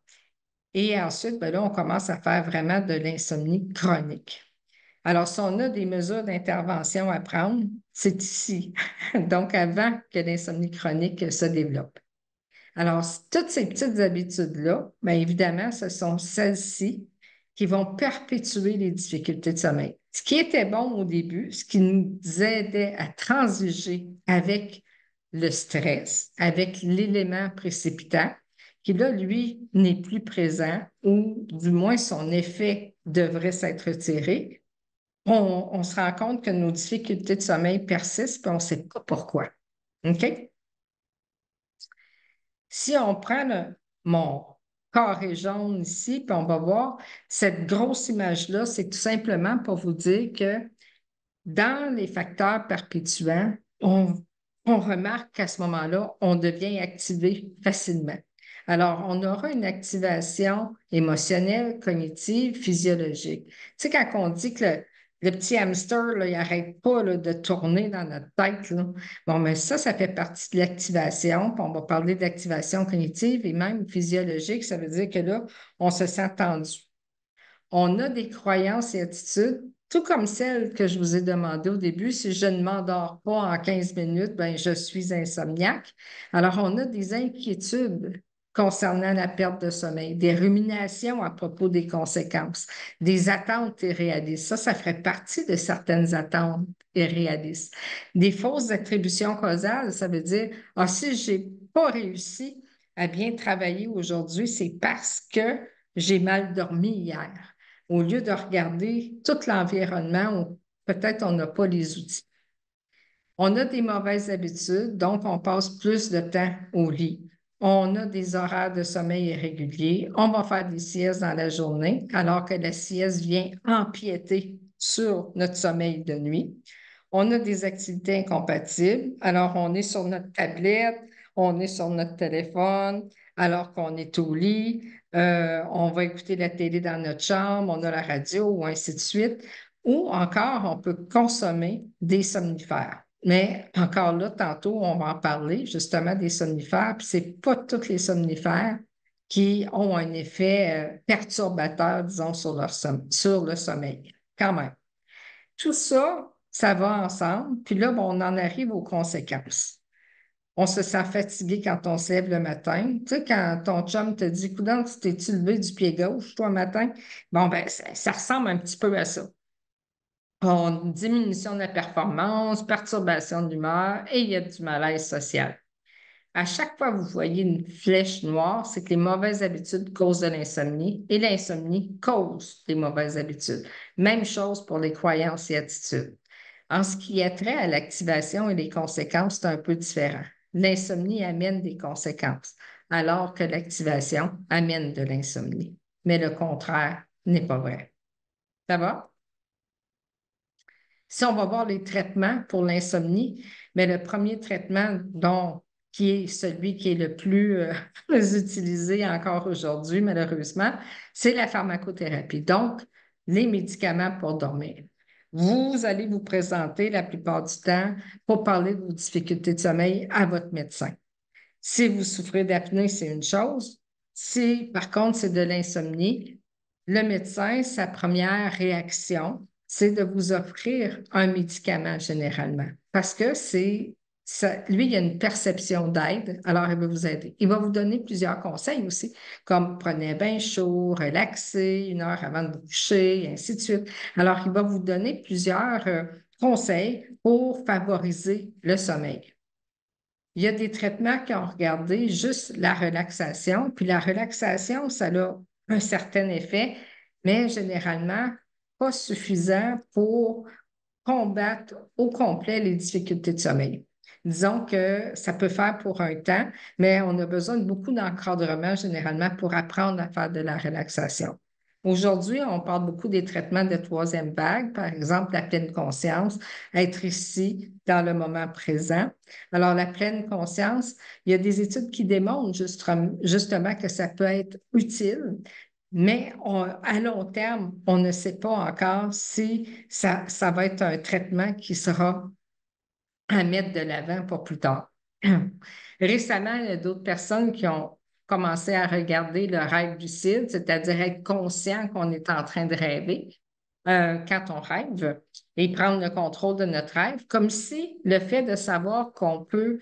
Et ensuite, ben là, on commence à faire vraiment de l'insomnie chronique. Alors, si on a des mesures d'intervention à prendre, c'est ici, donc avant que l'insomnie chronique se développe. Alors, toutes ces petites habitudes-là, bien évidemment, ce sont celles-ci qui vont perpétuer les difficultés de sommeil. Ce qui était bon au début, ce qui nous aidait à transiger avec le stress, avec l'élément précipitant, qui là, lui, n'est plus présent ou du moins son effet devrait s'être retiré, on se rend compte que nos difficultés de sommeil persistent et on ne sait pas pourquoi. OK? Si on prend mon carré jaune ici, puis on va voir cette grosse image-là, c'est tout simplement pour vous dire que dans les facteurs perpétuants, on remarque qu'à ce moment-là, on devient activé facilement. Alors, on aura une activation émotionnelle, cognitive, physiologique. Tu sais, quand on dit que Le petit hamster, là, il n'arrête pas là, de tourner dans notre tête, là. Bon, mais ça fait partie de l'activation. Puis on va parler d'activation cognitive et même physiologique. Ça veut dire que là, on se sent tendu. On a des croyances et attitudes, tout comme celles que je vous ai demandées au début. Si je ne m'endors pas en 15 minutes, ben, je suis insomniaque. Alors, on a des inquiétudes concernant la perte de sommeil, des ruminations à propos des conséquences, des attentes irréalistes. Ça ferait partie de certaines attentes irréalistes. Des fausses attributions causales, ça veut dire, ah, si je n'ai pas réussi à bien travailler aujourd'hui, c'est parce que j'ai mal dormi hier au lieu de regarder tout l'environnement où peut-être on n'a pas les outils. On a des mauvaises habitudes, donc on passe plus de temps au lit. On a des horaires de sommeil irréguliers. On va faire des siestes dans la journée, alors que la sieste vient empiéter sur notre sommeil de nuit. On a des activités incompatibles. Alors, on est sur notre tablette, on est sur notre téléphone, alors qu'on est au lit. On va écouter la télé dans notre chambre, on a la radio, ou ainsi de suite. Ou encore, on peut consommer des somnifères. Mais encore là, tantôt, on va en parler justement des somnifères, puis c'est pas tous les somnifères qui ont un effet perturbateur, disons, sur le sommeil, quand même. Tout ça, ça va ensemble, puis là, bon, on en arrive aux conséquences. On se sent fatigué quand on se lève le matin. Tu sais, quand ton chum te dit, coudonc, tu t'es-tu levé du pied gauche, toi, matin? Bon, ben, ça ressemble un petit peu à ça. Diminution de la performance, perturbation de l'humeur et il y a du malaise social. À chaque fois que vous voyez une flèche noire, c'est que les mauvaises habitudes causent de l'insomnie et l'insomnie cause les mauvaises habitudes. Même chose pour les croyances et attitudes. En ce qui a trait à l'activation et les conséquences, c'est un peu différent. L'insomnie amène des conséquences, alors que l'activation amène de l'insomnie. Mais le contraire n'est pas vrai. Ça va? Si on va voir les traitements pour l'insomnie, mais le premier traitement qui est celui qui est le plus utilisé encore aujourd'hui, malheureusement, c'est la pharmacothérapie. Donc, les médicaments pour dormir. Vous allez vous présenter la plupart du temps pour parler de vos difficultés de sommeil à votre médecin. Si vous souffrez d'apnée, c'est une chose. Si, par contre, c'est de l'insomnie, le médecin, sa première réaction, c'est de vous offrir un médicament généralement. Parce que lui, il a une perception d'aide, alors il va vous aider. Il va vous donner plusieurs conseils aussi, comme prenez un bain chaud, relaxez 1 heure avant de vous coucher, et ainsi de suite. Alors, il va vous donner plusieurs conseils pour favoriser le sommeil. Il y a des traitements qui ont regardé juste la relaxation, puis la relaxation, ça a un certain effet, mais généralement pas suffisant pour combattre au complet les difficultés de sommeil. Disons que ça peut faire pour un temps, mais on a besoin de beaucoup d'encadrement généralement pour apprendre à faire de la relaxation. Aujourd'hui, on parle beaucoup des traitements de troisième vague, par exemple la pleine conscience, être ici dans le moment présent. Alors, la pleine conscience, il y a des études qui démontrent justement que ça peut être utile, mais à long terme, on ne sait pas encore si ça va être un traitement qui sera à mettre de l'avant pour plus tard. Récemment, il y a d'autres personnes qui ont commencé à regarder le rêve lucide, c'est-à-dire être conscient qu'on est en train de rêver quand on rêve et prendre le contrôle de notre rêve, comme si le fait de savoir qu'on peut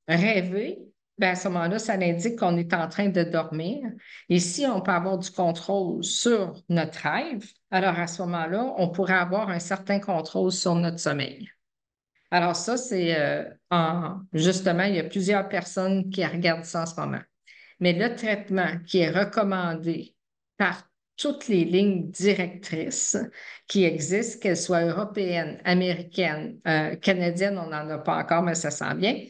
rêver, ben à ce moment-là, ça indique qu'on est en train de dormir. Et si on peut avoir du contrôle sur notre rêve, alors à ce moment-là, on pourrait avoir un certain contrôle sur notre sommeil. Alors ça, c'est justement, il y a plusieurs personnes qui regardent ça en ce moment. Mais le traitement qui est recommandé par toutes les lignes directrices qui existent, qu'elles soient européennes, américaines, canadiennes, on n'en a pas encore, mais ça sent bien.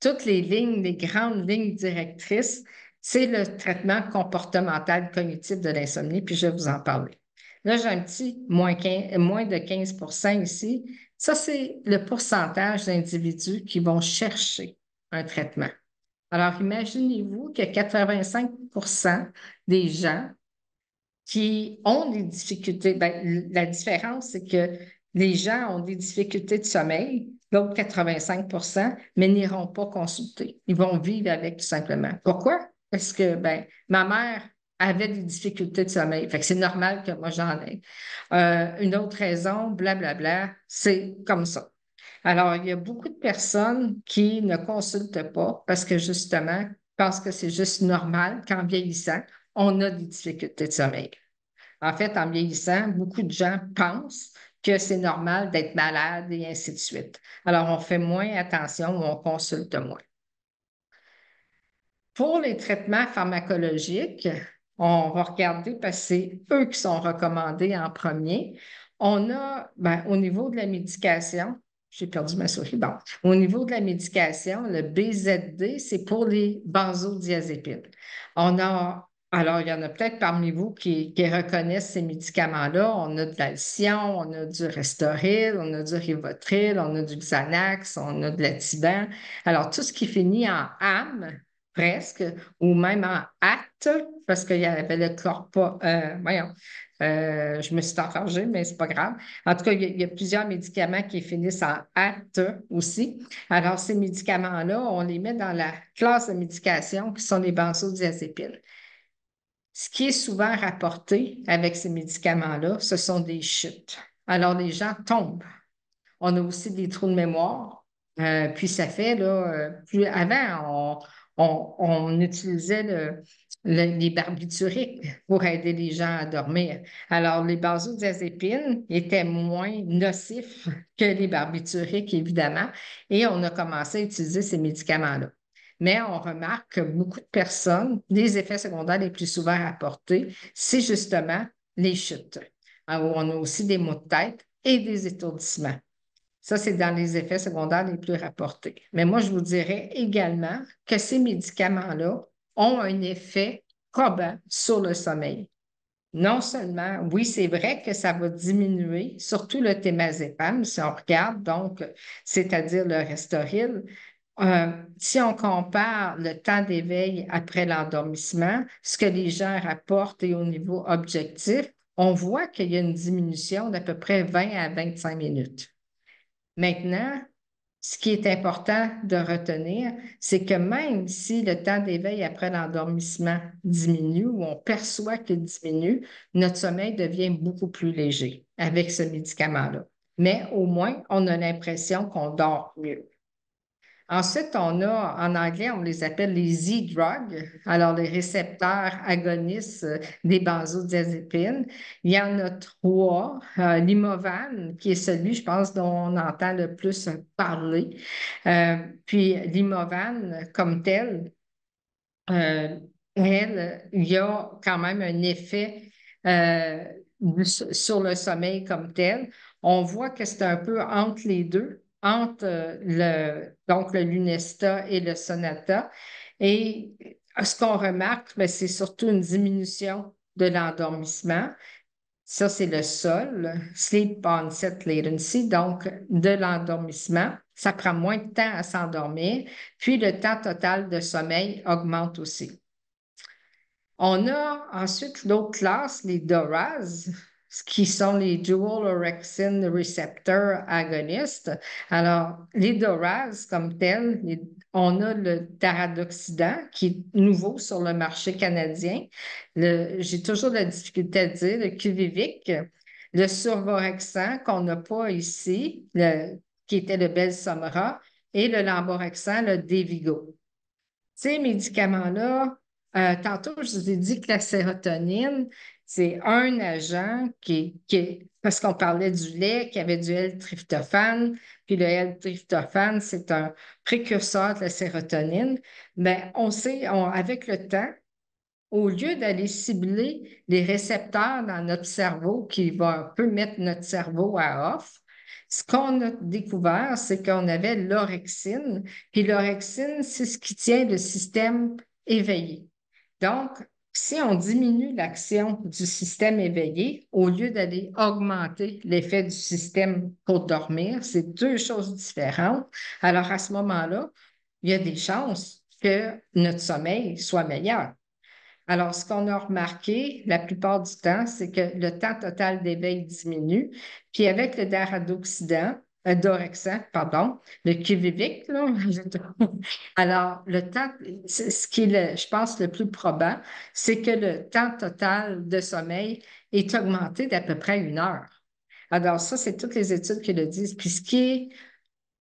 Toutes les lignes, les grandes lignes directrices, c'est le traitement comportemental cognitif de l'insomnie, puis je vais vous en parler. Là, j'ai un petit moins de 15% ici. Ça, c'est le pourcentage d'individus qui vont chercher un traitement. Alors, imaginez-vous que 85% des gens qui ont des difficultés. Ben, la différence, c'est que les gens ont des difficultés de sommeil, l'autre 85%, mais n'iront pas consulter. Ils vont vivre avec tout simplement. Pourquoi? Parce que ben, ma mère avait des difficultés de sommeil. Fait que c'est normal que moi j'en ai. Une autre raison, blablabla, c'est comme ça. Alors, il y a beaucoup de personnes qui ne consultent pas parce que justement, pensent que c'est juste normal qu'en vieillissant, on a des difficultés de sommeil. En fait, en vieillissant, beaucoup de gens pensent que c'est normal d'être malade et ainsi de suite. Alors, on fait moins attention ou on consulte moins. Pour les traitements pharmacologiques, on va regarder parce que c'est eux qui sont recommandés en premier. On a, ben, au niveau de la médication, j'ai perdu ma souris. Bon, au niveau de la médication, le BZD, c'est pour les benzodiazépines. On a, alors, il y en a peut-être parmi vous qui reconnaissent ces médicaments-là. On a de l'Alcyon, on a du Restoril, on a du Rivotril, on a du Xanax, on a de l'Atiban. Alors, tout ce qui finit en AM, presque, ou même en acte, parce qu'il y avait le corps, voyons, je me suis enfargée, mais c'est pas grave. En tout cas, il y a plusieurs médicaments qui finissent en acte aussi. Alors, ces médicaments-là, on les met dans la classe de médication qui sont les benzodiazépines. Ce qui est souvent rapporté avec ces médicaments-là, ce sont des chutes. Alors, les gens tombent. On a aussi des trous de mémoire. Puis ça fait, là, plus avant, on utilisait les barbituriques pour aider les gens à dormir. Alors, les benzodiazépines étaient moins nocifs que les barbituriques, évidemment, et on a commencé à utiliser ces médicaments-là. Mais on remarque que beaucoup de personnes, les effets secondaires les plus souvent rapportés, c'est justement les chutes. Alors, on a aussi des maux de tête et des étourdissements. Ça, c'est dans les effets secondaires les plus rapportés. Mais moi, je vous dirais également que ces médicaments-là ont un effet probant sur le sommeil. Non seulement, oui, c'est vrai que ça va diminuer, surtout le thémazépam, si on regarde, donc, c'est-à-dire le Restoril. Si on compare le temps d'éveil après l'endormissement, ce que les gens rapportent et au niveau objectif, on voit qu'il y a une diminution d'à peu près 20 à 25 minutes. Maintenant, ce qui est important de retenir, c'est que même si le temps d'éveil après l'endormissement diminue ou on perçoit qu'il diminue, notre sommeil devient beaucoup plus léger avec ce médicament-là. Mais au moins, on a l'impression qu'on dort mieux. Ensuite, on a, en anglais, on les appelle les Z-drugs, alors les récepteurs agonistes des benzodiazépines. Il y en a trois. L'Imovan, qui est celui, je pense, dont on entend le plus parler. Puis l'Imovan, comme tel, euh, elle, il y a quand même un effet euh, sur le sommeil comme tel. On voit que c'est un peu entre les deux, entre donc le Lunesta et le Sonata. Et ce qu'on remarque, ben, c'est surtout une diminution de l'endormissement. Ça, c'est le sol, sleep onset latency, donc de l'endormissement. Ça prend moins de temps à s'endormir, puis le temps total de sommeil augmente aussi. On a ensuite l'autre classe, les DORAs, qui sont les Dual Orexin Receptor Agonistes. Alors, les DORAs comme tels, on a le taradoxidant qui est nouveau sur le marché canadien. J'ai toujours la difficulté à dire, le Quviviq, le Survorexant qu'on n'a pas ici, qui était le Belsomra, et le Lamborexant, le Devigo. Ces médicaments-là, tantôt, je vous ai dit que la sérotonine, c'est un agent parce qu'on parlait du lait, qui avait du L-tryptophane, puis le L-tryptophane, c'est un précurseur de la sérotonine. Mais on sait, avec le temps, au lieu d'aller cibler les récepteurs dans notre cerveau qui va un peu mettre notre cerveau à off, ce qu'on a découvert, c'est qu'on avait l'orexine, puis l'orexine, c'est ce qui tient le système éveillé. Donc, si on diminue l'action du système éveillé, au lieu d'aller augmenter l'effet du système pour dormir, c'est deux choses différentes. Alors, à ce moment-là, il y a des chances que notre sommeil soit meilleur. Alors, ce qu'on a remarqué la plupart du temps, c'est que le temps total d'éveil diminue. Puis avec le Dorexan, pardon, le Quviviq, là, alors le temps, ce qui est, je pense, le plus probant, c'est que le temps total de sommeil est augmenté d'à peu près 1 heure. Alors ça, c'est toutes les études qui le disent. Puis ce qui est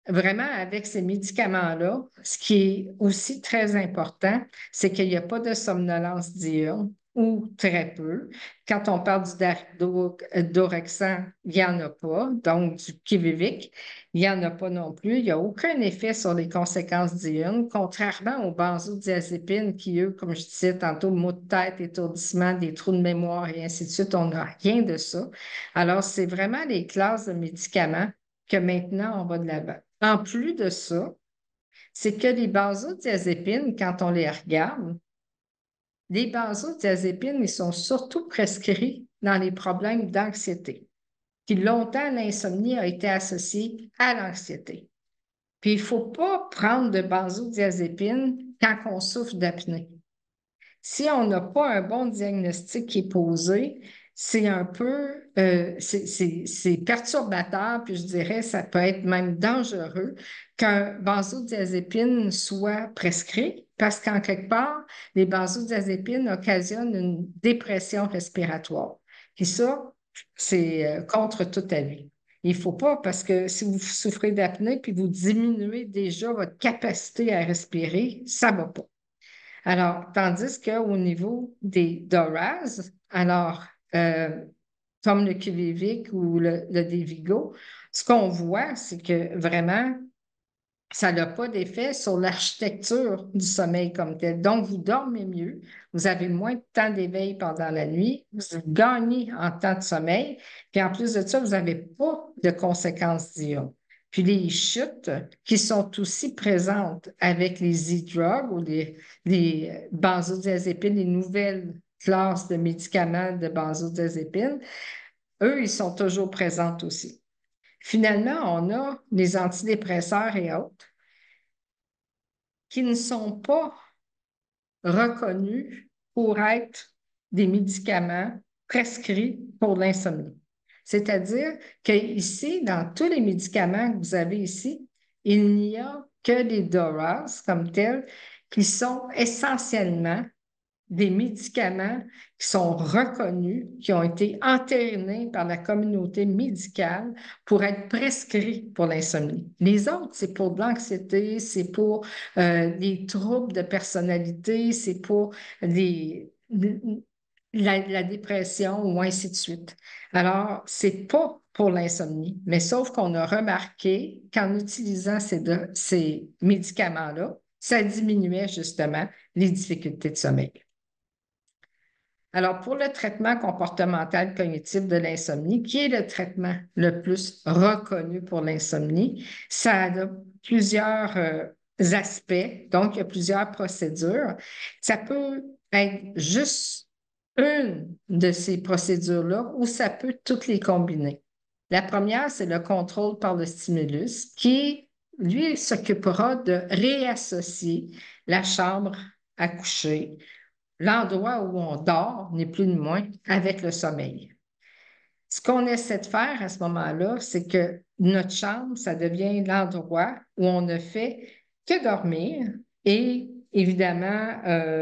vraiment, avec ces médicaments-là, ce qui est aussi très important, c'est qu'il n'y a pas de somnolence diurne ou très peu. Quand on parle du Dorexan, il n'y en a pas. Donc, du Quviviq, il n'y en a pas non plus. Il n'y a aucun effet sur les conséquences diurnes, contrairement aux benzodiazépines qui, eux, comme je disais tantôt, maux de tête, étourdissement, des trous de mémoire et ainsi de suite, on n'a rien de ça. Alors, c'est vraiment les classes de médicaments que maintenant, on va de l'avant. En plus de ça, c'est que les benzodiazépines, quand on les regarde, les benzodiazépines, ils sont surtout prescrits dans les problèmes d'anxiété. Puis longtemps, l'insomnie a été associée à l'anxiété. Puis il ne faut pas prendre de benzodiazépines quand on souffre d'apnée. Si on n'a pas un bon diagnostic qui est posé, c'est un peu, c'est perturbateur, puis je dirais, ça peut être même dangereux qu'un benzodiazépine soit prescrit, parce qu'en quelque part, les benzodiazépines occasionnent une dépression respiratoire. Et ça, c'est contre toute avis. Il ne faut pas, parce que si vous souffrez d'apnée, puis vous diminuez déjà votre capacité à respirer, ça ne va pas. Alors, tandis qu'au niveau des DORAs, alors, euh, comme le Quviviq ou le Devigo, ce qu'on voit, c'est que vraiment, ça n'a pas d'effet sur l'architecture du sommeil comme tel. Donc, vous dormez mieux, vous avez moins de temps d'éveil pendant la nuit, vous gagnez en temps de sommeil, puis en plus de ça, vous n'avez pas de conséquences diurnes. Puis les chutes qui sont aussi présentes avec les e-drugs ou les benzodiazépines, les nouvelles classes de médicaments de benzodiazépines, eux, ils sont toujours présents aussi. Finalement, on a les antidépresseurs et autres qui ne sont pas reconnus pour être des médicaments prescrits pour l'insomnie. C'est-à-dire qu'ici, dans tous les médicaments que vous avez ici, il n'y a que des DORAs comme tels qui sont essentiellement des médicaments qui sont reconnus, qui ont été entérinés par la communauté médicale pour être prescrits pour l'insomnie. Les autres, c'est pour de l'anxiété, c'est pour des troubles de personnalité, c'est pour des, la dépression ou ainsi de suite. Alors, c'est pas pour l'insomnie, mais sauf qu'on a remarqué qu'en utilisant ces médicaments-là, ça diminuait justement les difficultés de sommeil. Alors, pour le traitement comportemental cognitif de l'insomnie, qui est le traitement le plus reconnu pour l'insomnie, ça a plusieurs aspects, donc il y a plusieurs procédures. Ça peut être juste une de ces procédures-là ou ça peut toutes les combiner. La première, c'est le contrôle par le stimulus qui, lui, s'occupera de réassocier la chambre à coucher, l'endroit où on dort, ni plus ni moins, avec le sommeil. Ce qu'on essaie de faire à ce moment-là, c'est que notre chambre, ça devient l'endroit où on ne fait que dormir et évidemment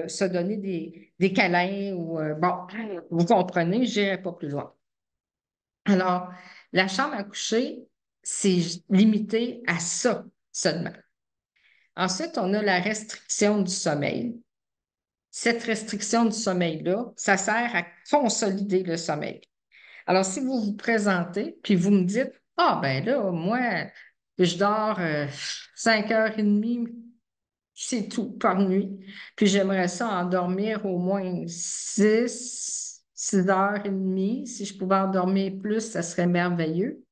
se donner des câlins ou, bon, vous comprenez, je n'irai pas plus loin. Alors, la chambre à coucher, c'est limité à ça seulement. Ensuite, on a la restriction du sommeil. Cette restriction du sommeil-là, ça sert à consolider le sommeil. Alors, si vous vous présentez, puis vous me dites, ah ben là, moi, je dors 5h30, c'est tout par nuit, puis j'aimerais ça en dormir au moins 6h30. Si je pouvais en dormir plus, ça serait merveilleux.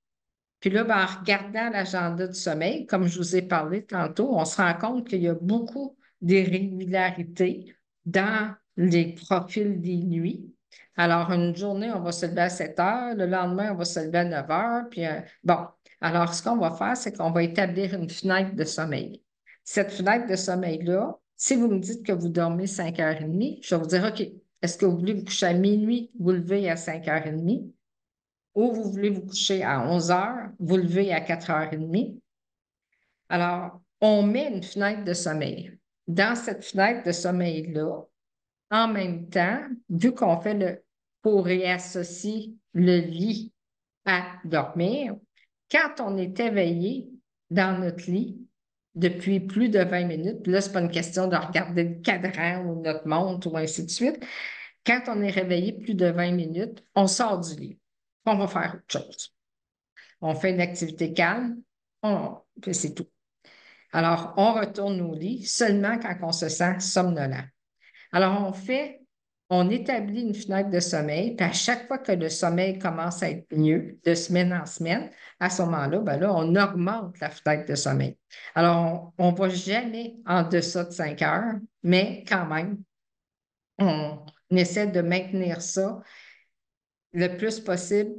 Puis là, ben, en regardant l'agenda du sommeil, comme je vous ai parlé tantôt, on se rend compte qu'il y a beaucoup d'irrégularités dans les profils des nuits. Alors, une journée, on va se lever à 7 heures, le lendemain, on va se lever à 9 heures. Puis, bon, alors, ce qu'on va faire, c'est qu'on va établir une fenêtre de sommeil. Cette fenêtre de sommeil-là, Si vous me dites que vous dormez 5h30, je vais vous dire, OK, est-ce que vous voulez vous coucher à minuit, vous levez à 5h30, ou vous voulez vous coucher à 11h, vous levez à 4h30? Alors, on met une fenêtre de sommeil. Dans cette fenêtre de sommeil-là, en même temps, vu qu'on fait pour réassocier le lit à dormir, quand on est éveillé dans notre lit depuis plus de 20 minutes, puis là, ce n'est pas une question de regarder le cadran ou notre montre ou ainsi de suite. Quand on est réveillé plus de 20 minutes, on sort du lit. On va faire autre chose. On fait une activité calme, puis c'est tout. Alors, on retourne au lit seulement quand on se sent somnolent. Alors, on établit une fenêtre de sommeil, puis à chaque fois que le sommeil commence à être mieux, de semaine en semaine, à ce moment-là, ben là, on augmente la fenêtre de sommeil. Alors, on ne va jamais en deçà de 5 heures, mais quand même, on essaie de maintenir ça le plus possible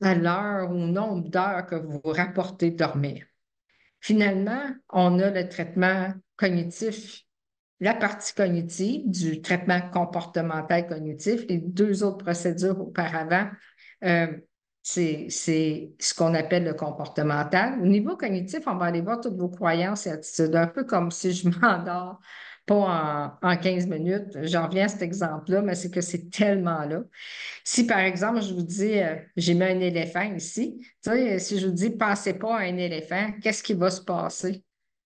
à l'heure ou au nombre d'heures que vous vous rapportez dormir. Finalement, on a le traitement cognitif, la partie cognitive du traitement comportemental cognitif, les deux autres procédures auparavant, euh, c'est ce qu'on appelle le comportemental. Au niveau cognitif, on va aller voir toutes vos croyances et attitudes, un peu comme si je m'endors pas en 15 minutes. J'en reviens à cet exemple-là, mais c'est que c'est tellement là. Si, par exemple, je vous dis, j'ai mis un éléphant ici, tu sais, si je vous dis, pensez pas à un éléphant, qu'est-ce qui va se passer?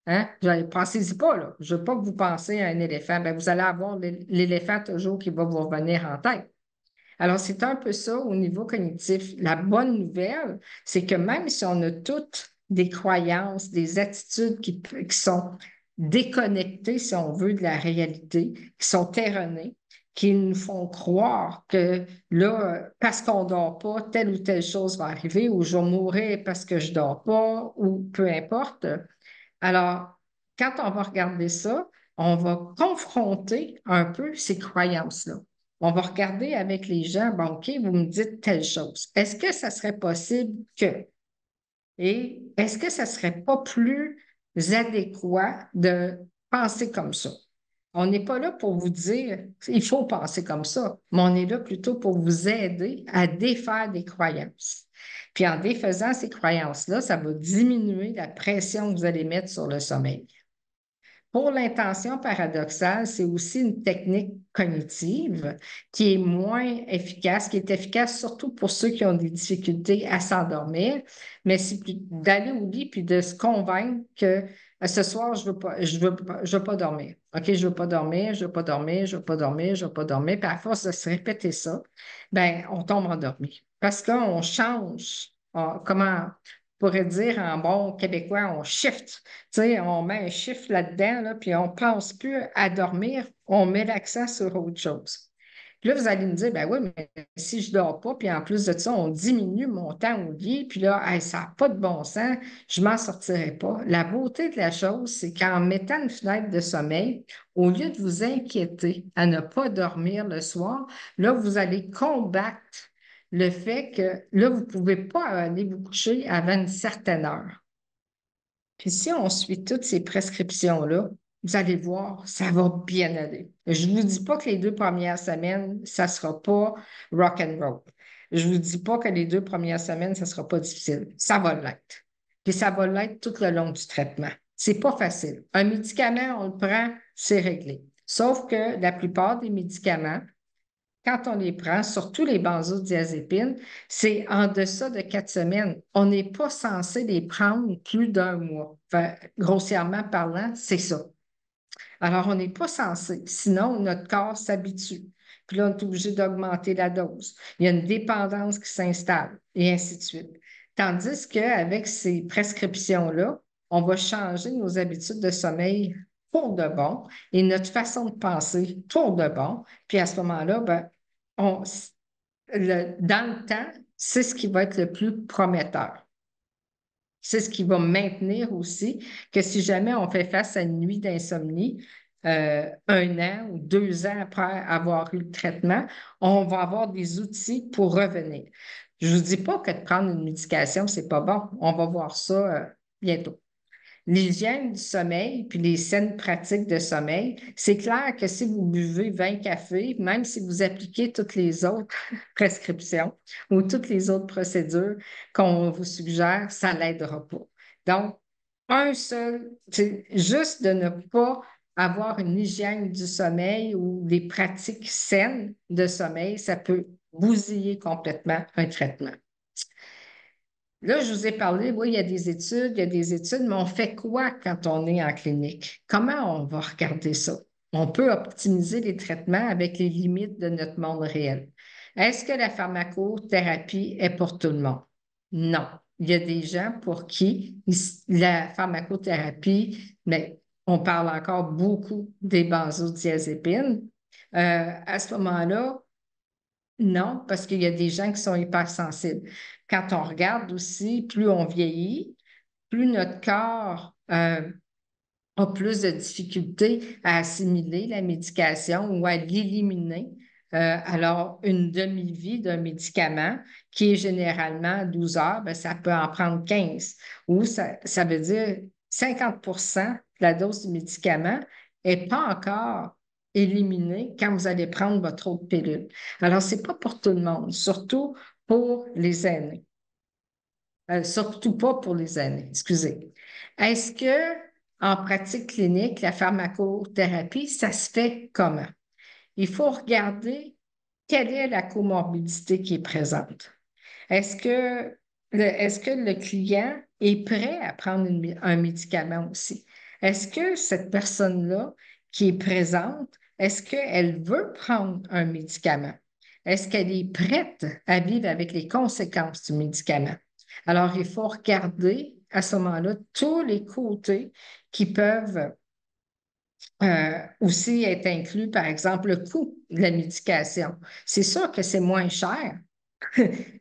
Hein? Pensez-y pas, là. Je veux pas que vous pensiez à un éléphant. Ben, vous allez avoir l'éléphant toujours qui va vous revenir en tête. Alors, c'est un peu ça au niveau cognitif. La bonne nouvelle, c'est que même si on a toutes des croyances, des attitudes qui sont déconnectées, si on veut, de la réalité, qui sont erronées, qui nous font croire que là, parce qu'on ne dort pas, telle ou telle chose va arriver, ou je vais mourir parce que je ne dors pas, ou peu importe. Alors, quand on va regarder ça, on va confronter un peu ces croyances-là. On va regarder avec les gens, bon, OK, vous me dites telle chose. Est-ce que ça serait possible que? Et est-ce que ça ne serait pas plus adéquat de penser comme ça? On n'est pas là pour vous dire il faut penser comme ça, mais on est là plutôt pour vous aider à défaire des croyances. Puis en défaisant ces croyances-là, ça va diminuer la pression que vous allez mettre sur le sommeil. Pour l'intention paradoxale, c'est aussi une technique cognitive qui est moins efficace, qui est efficace surtout pour ceux qui ont des difficultés à s'endormir, mais c'est d'aller au lit puis de se convaincre que ce soir, je veux pas dormir. OK, je veux pas dormir, je veux pas dormir, je veux pas dormir, je veux pas dormir. Puis à force de se répéter ça, ben, on tombe endormi. Parce qu'on change, comment on pourrait dire en bon québécois, on shift. Tu sais, on met un chiffre là-dedans, là, puis on ne pense plus à dormir, on met l'accent sur autre chose. Puis là, vous allez me dire, ben oui, mais si je ne dors pas, puis en plus de ça, on diminue mon temps au lit, puis là, hey, ça n'a pas de bon sens, je ne m'en sortirai pas. La beauté de la chose, c'est qu'en mettant une fenêtre de sommeil, au lieu de vous inquiéter à ne pas dormir le soir, là, vous allez combattre le fait que là, vous ne pouvez pas aller vous coucher avant une certaine heure. Puis si on suit toutes ces prescriptions-là, vous allez voir, ça va bien aller. Je ne vous dis pas que les 2 premières semaines, ça ne sera pas rock and roll. Je ne vous dis pas que les 2 premières semaines, ça ne sera pas difficile. Ça va l'être. Puis ça va l'être tout le long du traitement. C'est pas facile. Un médicament, on le prend, c'est réglé. Sauf que la plupart des médicaments, quand on les prend, surtout les benzodiazépines, c'est en deçà de 4 semaines. On n'est pas censé les prendre plus d'un mois. Enfin, grossièrement parlant, c'est ça. Alors, on n'est pas censé. Sinon, notre corps s'habitue. Puis là, on est obligé d'augmenter la dose. Il y a une dépendance qui s'installe et ainsi de suite. Tandis qu'avec ces prescriptions-là, on va changer nos habitudes de sommeil pour de bon et notre façon de penser pour de bon. Puis à ce moment-là, ben, on, dans le temps, c'est ce qui va être le plus prometteur. C'est ce qui va maintenir aussi que si jamais on fait face à une nuit d'insomnie, 1 an ou 2 ans après avoir eu le traitement, on va avoir des outils pour revenir. Je ne vous dis pas que de prendre une médication, ce n'est pas bon. On va voir ça bientôt. L'hygiène du sommeil, puis les saines pratiques de sommeil, c'est clair que si vous buvez 20 cafés, même si vous appliquez toutes les autres prescriptions ou toutes les autres procédures qu'on vous suggère, ça ne l'aidera pas. Donc, un seul, c'est juste de ne pas avoir une hygiène du sommeil ou des pratiques saines de sommeil, ça peut bousiller complètement un traitement. Là, je vous ai parlé, oui, il y a des études, mais on fait quoi quand on est en clinique? Comment on va regarder ça? On peut optimiser les traitements avec les limites de notre monde réel. Est-ce que la pharmacothérapie est pour tout le monde? Non. Il y a des gens pour qui la pharmacothérapie, mais on parle encore beaucoup des benzodiazépines. À ce moment-là, non, parce qu'il y a des gens qui sont hypersensibles. Quand on regarde aussi, plus on vieillit, plus notre corps a plus de difficultés à assimiler la médication ou à l'éliminer. Alors, une demi-vie d'un médicament qui est généralement 12 heures, ben, ça peut en prendre 15. Ou ça veut dire 50% de la dose du médicament n'est pas encore éliminée quand vous allez prendre votre autre pilule. Alors, ce n'est pas pour tout le monde, surtout pour les aînés. Surtout pas pour les aînés, excusez. Est-ce que en pratique clinique, la pharmacothérapie, ça se fait comment? Il faut regarder quelle est la comorbidité qui est présente. Est-ce que le client est prêt à prendre un médicament aussi? Est-ce que cette personne-là qui est présente, est-ce qu'elle veut prendre un médicament? Est-ce qu'elle est prête à vivre avec les conséquences du médicament? Alors, il faut regarder à ce moment-là tous les côtés qui peuvent aussi être inclus, par exemple, le coût de la médication. C'est sûr que c'est moins cher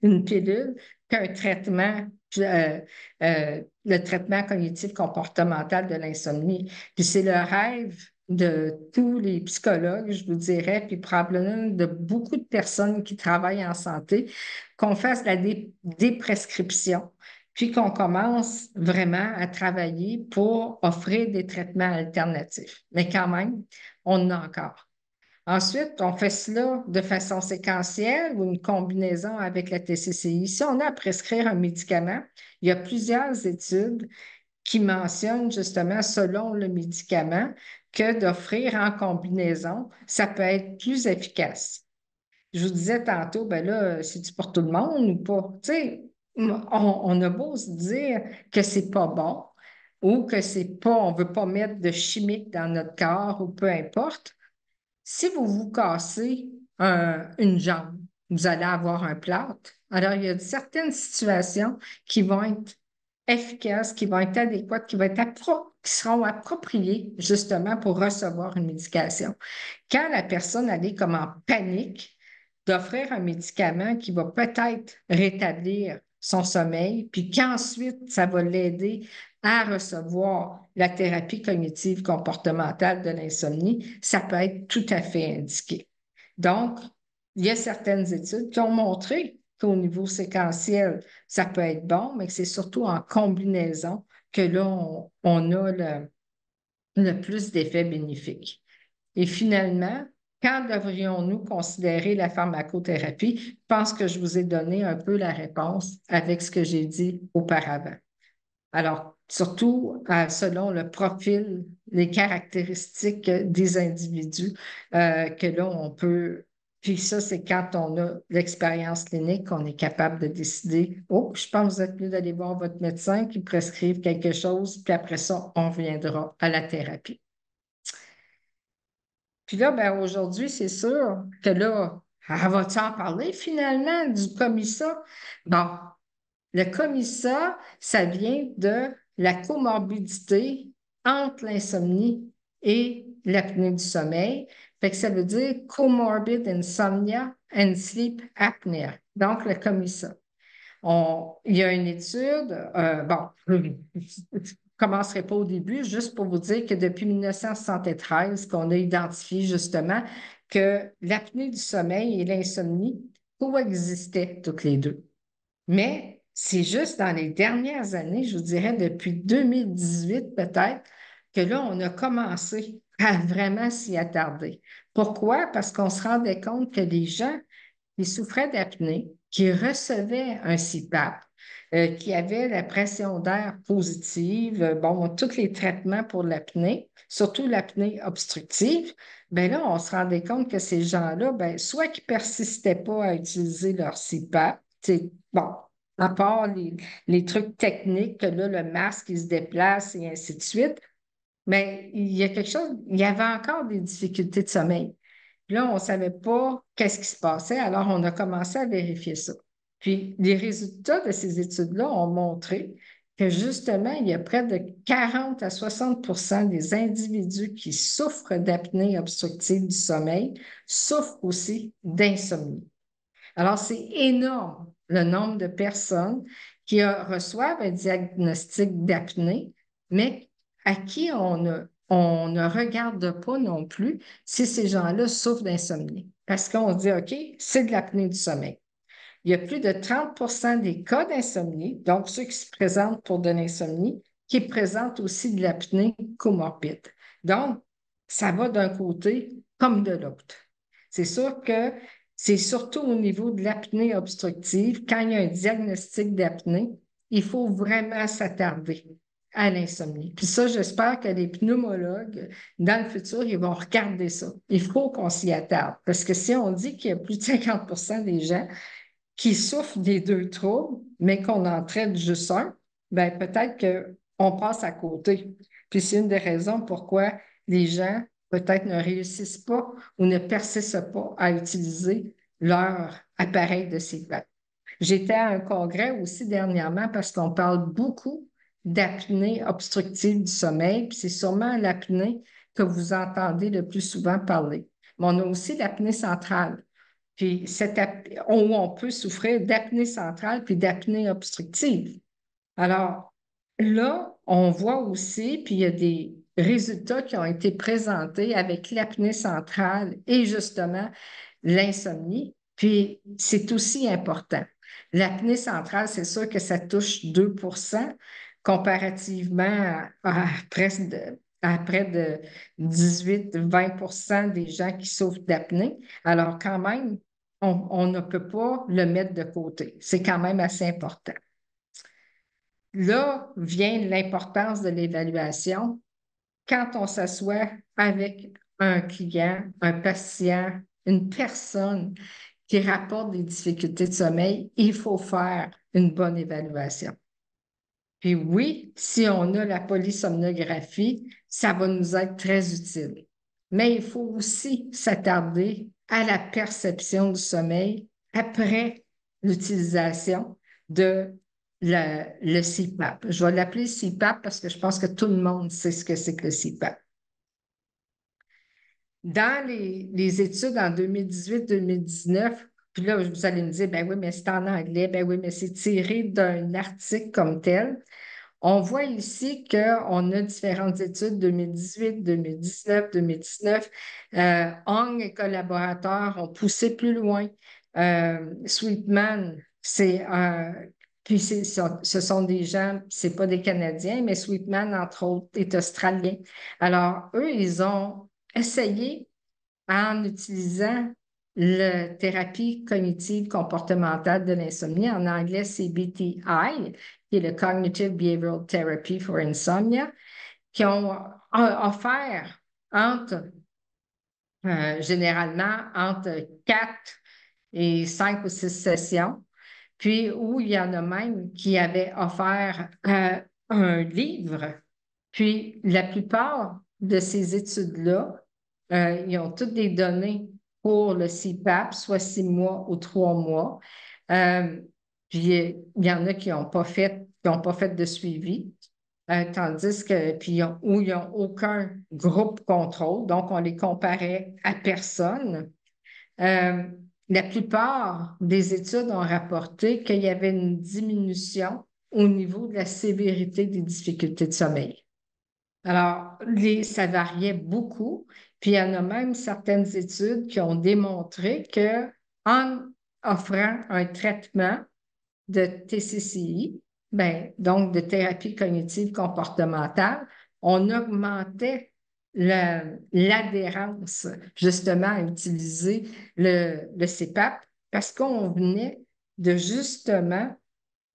une pilule qu'un traitement, le traitement cognitif comportemental de l'insomnie. Puis c'est le rêve de tous les psychologues, je vous dirais, puis probablement de beaucoup de personnes qui travaillent en santé, qu'on fasse la déprescription, puis qu'on commence vraiment à travailler pour offrir des traitements alternatifs. Mais quand même, on en a encore. Ensuite, on fait cela de façon séquentielle ou une combinaison avec la TCCI. Si on a à prescrire un médicament, il y a plusieurs études qui mentionnent justement, selon le médicament, que d'offrir en combinaison, ça peut être plus efficace. Je vous disais tantôt, ben là, c'est-tu pour tout le monde ou pas? Tu sais, on a beau se dire que c'est pas bon ou que c'est pas, on veut pas mettre de chimique dans notre corps ou peu importe. Si vous vous cassez une jambe, vous allez avoir un plâtre. Alors, il y a certaines situations qui vont être efficaces, qui vont être adéquates, qui seront appropriées justement pour recevoir une médication. Quand la personne elle est comme en panique, d'offrir un médicament qui va peut-être rétablir son sommeil, puis qu'ensuite, ça va l'aider à recevoir la thérapie cognitive comportementale de l'insomnie, ça peut être tout à fait indiqué. Donc, il y a certaines études qui ont montré qu'au niveau séquentiel, ça peut être bon, mais que c'est surtout en combinaison que là, on a le plus d'effets bénéfiques. Et finalement, quand devrions-nous considérer la pharmacothérapie? Je pense que je vous ai donné un peu la réponse avec ce que j'ai dit auparavant. Alors, surtout selon le profil, les caractéristiques des individus que là, on peut. Puis ça, c'est quand on a l'expérience clinique qu'on est capable de décider, oh, je pense que vous êtes mieux d'aller voir votre médecin qui prescrive quelque chose, puis après ça, on reviendra à la thérapie. Puis là, ben, aujourd'hui, c'est sûr que là, elle va-tu en parler finalement du commissat? Bon, le commissat, ça vient de la comorbidité entre l'insomnie et l'apnée du sommeil. Fait que ça veut dire comorbid insomnia and sleep apnea. Donc, le commissat. Il y a une étude, bon, je ne commencerai pas au début, juste pour vous dire que depuis 1973, qu'on a identifié justement que l'apnée du sommeil et l'insomnie coexistaient toutes les deux. Mais c'est juste dans les dernières années, je vous dirais depuis 2018 peut-être, que là, on a commencé à vraiment s'y attarder. Pourquoi? Parce qu'on se rendait compte que les gens qui souffraient d'apnée, qui recevaient un CPAP, qui avaient la pression d'air positive, bon, tous les traitements pour l'apnée, surtout l'apnée obstructive, bien là, on se rendait compte que ces gens-là, ben, soit qu'ils ne persistaient pas à utiliser leur CPAP, c'est bon, à part les trucs techniques, que là, le masque, il se déplace et ainsi de suite, mais il y a quelque chose, il y avait encore des difficultés de sommeil. Puis là, on ne savait pas qu'est-ce qui se passait, alors on a commencé à vérifier ça. Puis les résultats de ces études-là ont montré que justement, il y a près de 40 à 60 des individus qui souffrent d'apnée obstructive du sommeil souffrent aussi d'insomnie. Alors, c'est énorme le nombre de personnes qui reçoivent un diagnostic d'apnée, mais à qui on ne regarde pas non plus si ces gens-là souffrent d'insomnie. Parce qu'on se dit, OK, c'est de l'apnée du sommeil. Il y a plus de 30 des cas d'insomnie, donc ceux qui se présentent pour de l'insomnie, qui présentent aussi de l'apnée comorbide. Donc, ça va d'un côté comme de l'autre. C'est sûr que c'est surtout au niveau de l'apnée obstructive, quand il y a un diagnostic d'apnée, il faut vraiment s'attarder à l'insomnie. Puis ça, j'espère que les pneumologues, dans le futur, ils vont regarder ça. Il faut qu'on s'y attarde. Parce que si on dit qu'il y a plus de 50 des gens qui souffrent des deux troubles, mais qu'on en traite juste un, ben peut-être qu'on passe à côté. Puis c'est une des raisons pourquoi les gens peut-être ne réussissent pas ou ne persistent pas à utiliser leur appareil de CPAP. J'étais à un congrès aussi dernièrement parce qu'on parle beaucoup d'apnée obstructive du sommeil, puis c'est sûrement l'apnée que vous entendez le plus souvent parler. Mais on a aussi l'apnée centrale. Puis où on peut souffrir d'apnée centrale puis d'apnée obstructive. Alors là, on voit aussi, puis il y a des résultats qui ont été présentés avec l'apnée centrale et justement l'insomnie. Puis c'est aussi important. L'apnée centrale, c'est sûr que ça touche 2 comparativement à près de 18-20 des gens qui souffrent d'apnée. Alors quand même, on ne peut pas le mettre de côté. C'est quand même assez important. Là vient l'importance de l'évaluation. Quand on s'assoit avec un client, un patient, une personne qui rapporte des difficultés de sommeil, il faut faire une bonne évaluation. Puis oui, si on a la polysomnographie, ça va nous être très utile. Mais il faut aussi s'attarder à la perception du sommeil après l'utilisation de le CPAP. Je vais l'appeler CPAP parce que je pense que tout le monde sait ce que c'est que le CPAP. Dans les études en 2018-2019, puis là, vous allez me dire, ben oui, mais c'est en anglais, ben oui, mais c'est tiré d'un article comme tel. On voit ici qu'on a différentes études, 2018, 2019, 2019. Hong et collaborateurs ont poussé plus loin. Sweetman, puis ce sont des gens, c'est pas des Canadiens, mais Sweetman, entre autres, est australien. Alors, eux, ils ont essayé en utilisant la thérapie cognitive comportementale de l'insomnie. En anglais, c'est BTI, qui est le Cognitive Behavioral Therapy for Insomnia, qui ont offert généralement entre 4 et 5 ou 6 sessions, puis où il y en a même qui avaient offert un livre. Puis la plupart de ces études-là, ils ont toutes des données pour le CPAP, soit 6 mois ou 3 mois. Euh, puis il y en a qui n'ont pas fait de suivi. Tandis que, où ils n'ont aucun groupe contrôle, donc on les comparait à personne. Euh, la plupart des études ont rapporté qu'il y avait une diminution au niveau de la sévérité des difficultés de sommeil. Alors, ça variait beaucoup, puis il y en a même certaines études qui ont démontré que en offrant un traitement de TCCI, ben, donc de thérapie cognitive comportementale, on augmentait l'adhérence justement à utiliser le CPAP parce qu'on venait de justement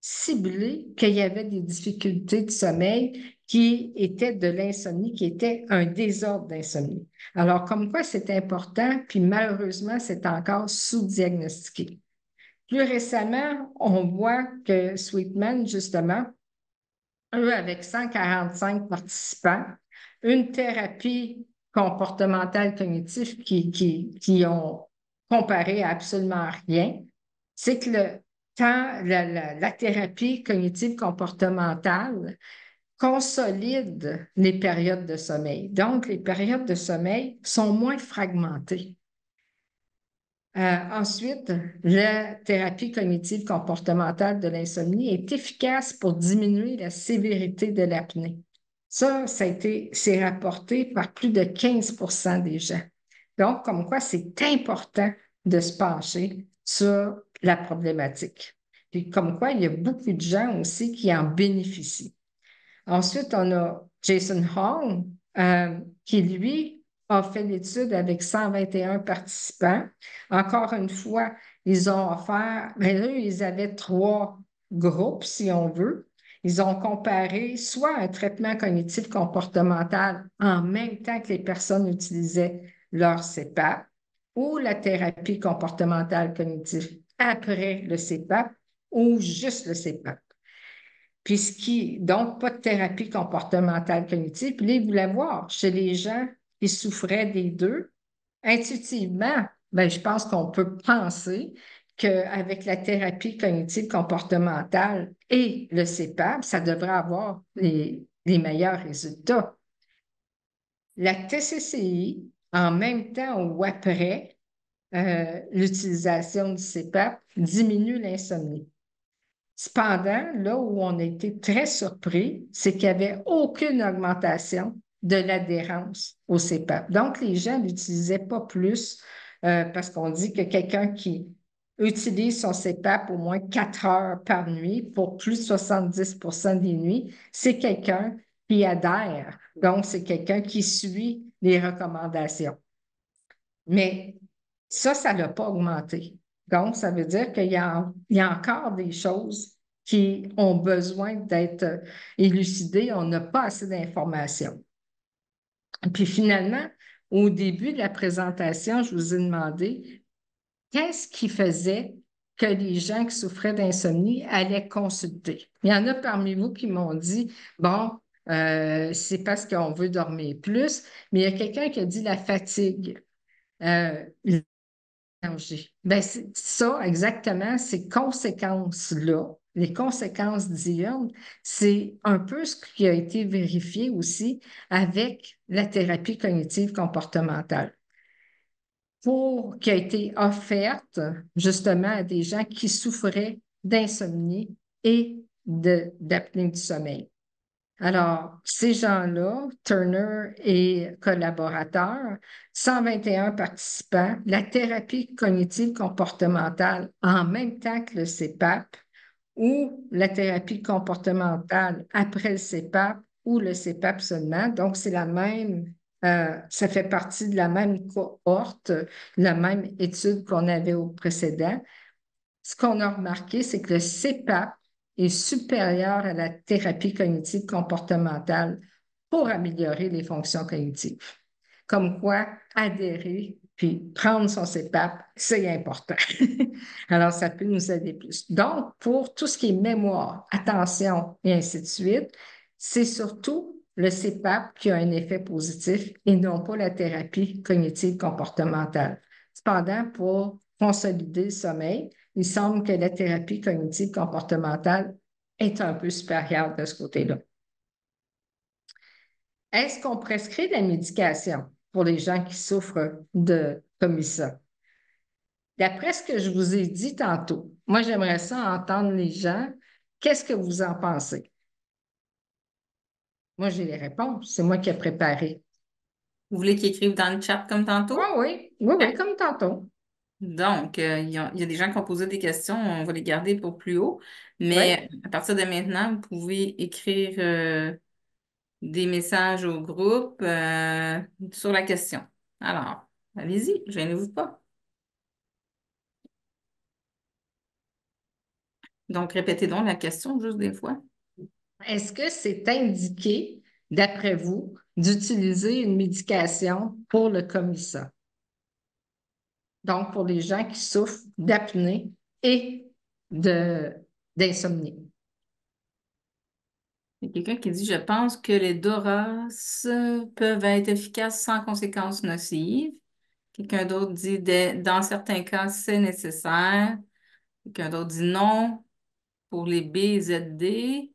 cibler qu'il y avait des difficultés de sommeil qui étaient de l'insomnie, qui était un désordre d'insomnie. Alors, comme quoi c'est important, puis malheureusement, c'est encore sous-diagnostiqué. Plus récemment, on voit que Sweetman, justement, eux, avec 145 participants, une thérapie comportementale cognitive qui ont comparé à absolument rien, c'est que la thérapie cognitive comportementale consolide les périodes de sommeil. Donc, les périodes de sommeil sont moins fragmentées. Ensuite, la thérapie cognitive comportementale de l'insomnie est efficace pour diminuer la sévérité de l'apnée. C'est rapporté par plus de 15% des gens. Donc, comme quoi c'est important de se pencher sur la problématique. Puis, comme quoi il y a beaucoup de gens aussi qui en bénéficient. Ensuite, on a Jason Hong, qui, lui, a fait l'étude avec 121 participants. Encore une fois, ils ont offert, mais eux, ils avaient trois groupes, si on veut. Ils ont comparé soit un traitement cognitif comportemental en même temps que les personnes utilisaient leur CPAP ou la thérapie comportementale cognitive après le CPAP ou juste le CPAP. Donc, pas de thérapie comportementale cognitive. Puis là, ils voulaient voir chez les gens qui souffraient des deux. Intuitivement, ben, je pense qu'on peut penser qu'avec la thérapie cognitive comportementale et le CPAP, ça devrait avoir les meilleurs résultats. La TCCI, en même temps ou après l'utilisation du CPAP, diminue l'insomnie. Cependant, là où on a été très surpris, c'est qu'il n'y avait aucune augmentation de l'adhérence au CPAP. Donc, les gens ne l'utilisaient pas plus parce qu'on dit que quelqu'un qui utilise son CPAP au moins 4 heures par nuit pour plus de 70% des nuits, c'est quelqu'un qui adhère. Donc, c'est quelqu'un qui suit les recommandations. Mais ça ne l'a pas augmenté. Donc, ça veut dire qu'il y a encore des choses qui ont besoin d'être élucidées. On n'a pas assez d'informations. Puis finalement, au début de la présentation, je vous ai demandé qu'est-ce qui faisait que les gens qui souffraient d'insomnie allaient consulter. Il y en a parmi vous qui m'ont dit, bon, c'est parce qu'on veut dormir plus, mais il y a quelqu'un qui a dit la fatigue. Euh, Énergie. Ben, c'est ça, exactement, ces conséquences-là, les conséquences diurnes, c'est un peu ce qui a été vérifié aussi avec la thérapie cognitive comportementale, qui a été offerte justement à des gens qui souffraient d'insomnie et d'apnée du sommeil. Alors, ces gens-là, Turner et collaborateurs, 121 participants, la thérapie cognitive comportementale en même temps que le CPAP ou la thérapie comportementale après le CPAP ou le CPAP seulement. Donc, c'est la même, ça fait partie de la même cohorte, la même étude qu'on avait au précédent. Ce qu'on a remarqué, c'est que le CPAP est supérieur à la thérapie cognitive comportementale pour améliorer les fonctions cognitives. Comme quoi, adhérer puis prendre son CPAP, c'est important. Alors, ça peut nous aider plus. Donc, pour tout ce qui est mémoire, attention et ainsi de suite, c'est surtout le CPAP qui a un effet positif et non pas la thérapie cognitive comportementale. Cependant, pour consolider le sommeil, il semble que la thérapie cognitive comportementale est un peu supérieure de ce côté-là. Est-ce qu'on prescrit de la médication pour les gens qui souffrent de comme ça? D'après ce que je vous ai dit tantôt, moi, j'aimerais ça entendre les gens. Qu'est-ce que vous en pensez? Moi, j'ai les réponses. C'est moi qui ai préparé.
Vous voulez qu'ils écrivent dans le chat comme
Oui,
tantôt?
oui, oui, oui,
OK.
comme tantôt.
Donc, il y a des gens qui ont posé des questions, on va les garder pour plus haut.
Oui.
Mais à partir de maintenant, vous pouvez écrire des messages au groupe sur la question. Alors, allez-y, gênez-vous pas. Donc, répétez donc la question juste des fois.
Est-ce que c'est indiqué, d'après vous, d'utiliser une médication pour le commissar? Donc, pour les gens qui souffrent d'apnée et de, d'insomnie.
Il y a quelqu'un qui dit, je pense que les DORAS peuvent être efficaces sans conséquences nocives. Quelqu'un d'autre dit, dans certains cas, c'est nécessaire. Quelqu'un d'autre dit non pour les BZD.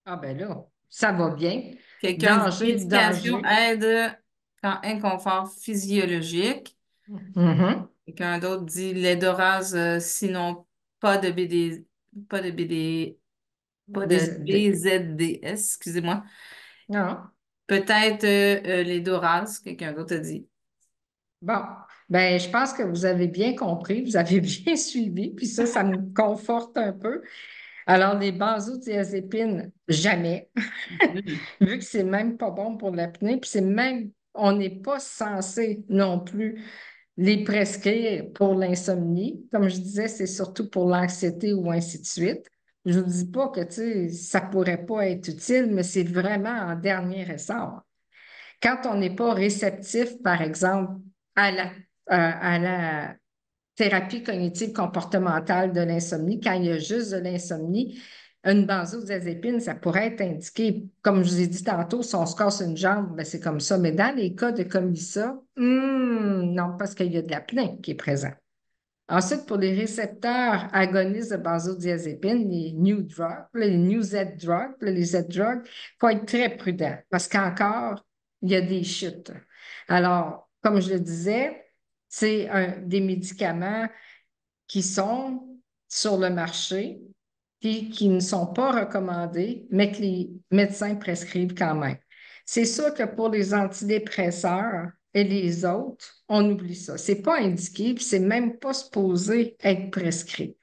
Ah ben là, ça va bien.
Quelqu'un dit
Danger,
médication
danger.
aide quand inconfort physiologique.
Mhm.
Quelqu'un d'autre dit les DORAS, sinon pas de BD, pas de BD, pas de BZDS, excusez-moi.
Non.
Peut-être les DORAS, quelqu'un d'autre a dit.
Bon, ben, je pense que vous avez bien compris, vous avez bien suivi, puis ça me conforte un peu. Alors, les benzodiazépines, jamais,
Mhm.
vu que c'est même pas bon pour l'apnée, puis c'est même, on n'est pas censé non plus les prescrire pour l'insomnie. Comme je disais, c'est surtout pour l'anxiété ou ainsi de suite. Je ne vous dis pas que, tu sais, ça pourrait pas être utile, mais c'est vraiment en dernier ressort. Quand on n'est pas réceptif, par exemple, à la thérapie cognitive comportementale de l'insomnie, quand il y a juste de l'insomnie, une benzodiazépine, ça pourrait être indiqué. Comme je vous ai dit tantôt, si on se casse une jambe, ben c'est comme ça. Mais dans les cas de comme ça, non, parce qu'il y a de l'apnée qui est présent. Ensuite, pour les récepteurs agonistes de benzodiazépine, les new drugs, les new Z drugs, les Z drugs, il faut être très prudent parce qu'encore, il y a des chutes. Alors, comme je le disais, c'est des médicaments qui sont sur le marché puis qui ne sont pas recommandés, mais que les médecins prescrivent quand même. C'est sûr que pour les antidépresseurs et les autres, on oublie ça. C'est pas indiqué, puis c'est même pas supposé être prescrit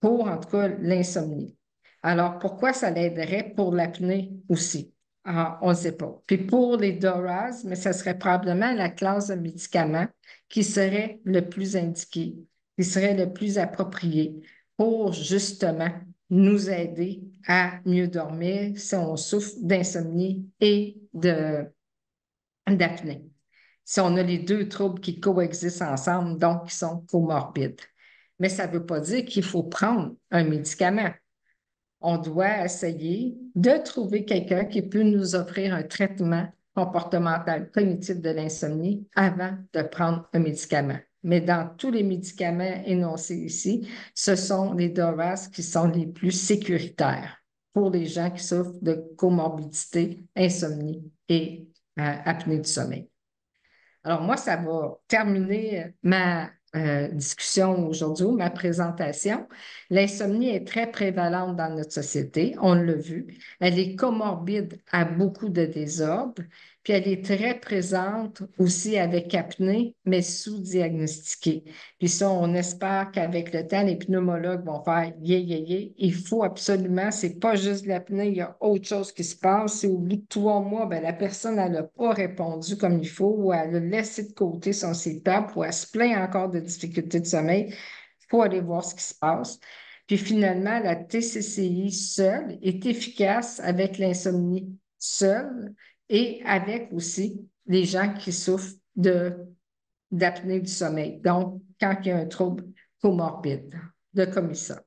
pour, en tout cas, l'insomnie. Alors, pourquoi ça l'aiderait pour l'apnée aussi? Ah, on ne sait pas. Puis pour les DORAs, mais ça serait probablement la classe de médicaments qui serait le plus indiqué, qui serait le plus approprié pour justement nous aider à mieux dormir si on souffre d'insomnie et d'apnée. Si on a les deux troubles qui coexistent ensemble, donc qui sont comorbides. Mais ça ne veut pas dire qu'il faut prendre un médicament. On doit essayer de trouver quelqu'un qui peut nous offrir un traitement comportemental cognitif de l'insomnie avant de prendre un médicament. Mais dans tous les médicaments énoncés ici, ce sont les DORAS qui sont les plus sécuritaires pour les gens qui souffrent de comorbidité, insomnie et apnée du sommeil. Alors moi, ça va terminer ma discussion aujourd'hui, ma présentation. L'insomnie est très prévalente dans notre société, on l'a vu. Elle est comorbide à beaucoup de désordres, puis elle est très présente aussi avec apnée, mais sous-diagnostiquée. Puis ça, on espère qu'avec le temps, les pneumologues vont faire yeah, yeah, yeah. Il faut absolument, c'est pas juste l'apnée, il y a autre chose qui se passe. Et au bout de 3 mois, ben, la personne, elle n'a pas répondu comme il faut ou elle a laissé de côté son CPAP ou elle se plaint encore de difficultés de sommeil. Il faut aller voir ce qui se passe. Puis finalement, la TCCI seule est efficace avec l'insomnie seule et avec aussi les gens qui souffrent d'apnée du sommeil. Donc, quand il y a un trouble comorbide de comme ça.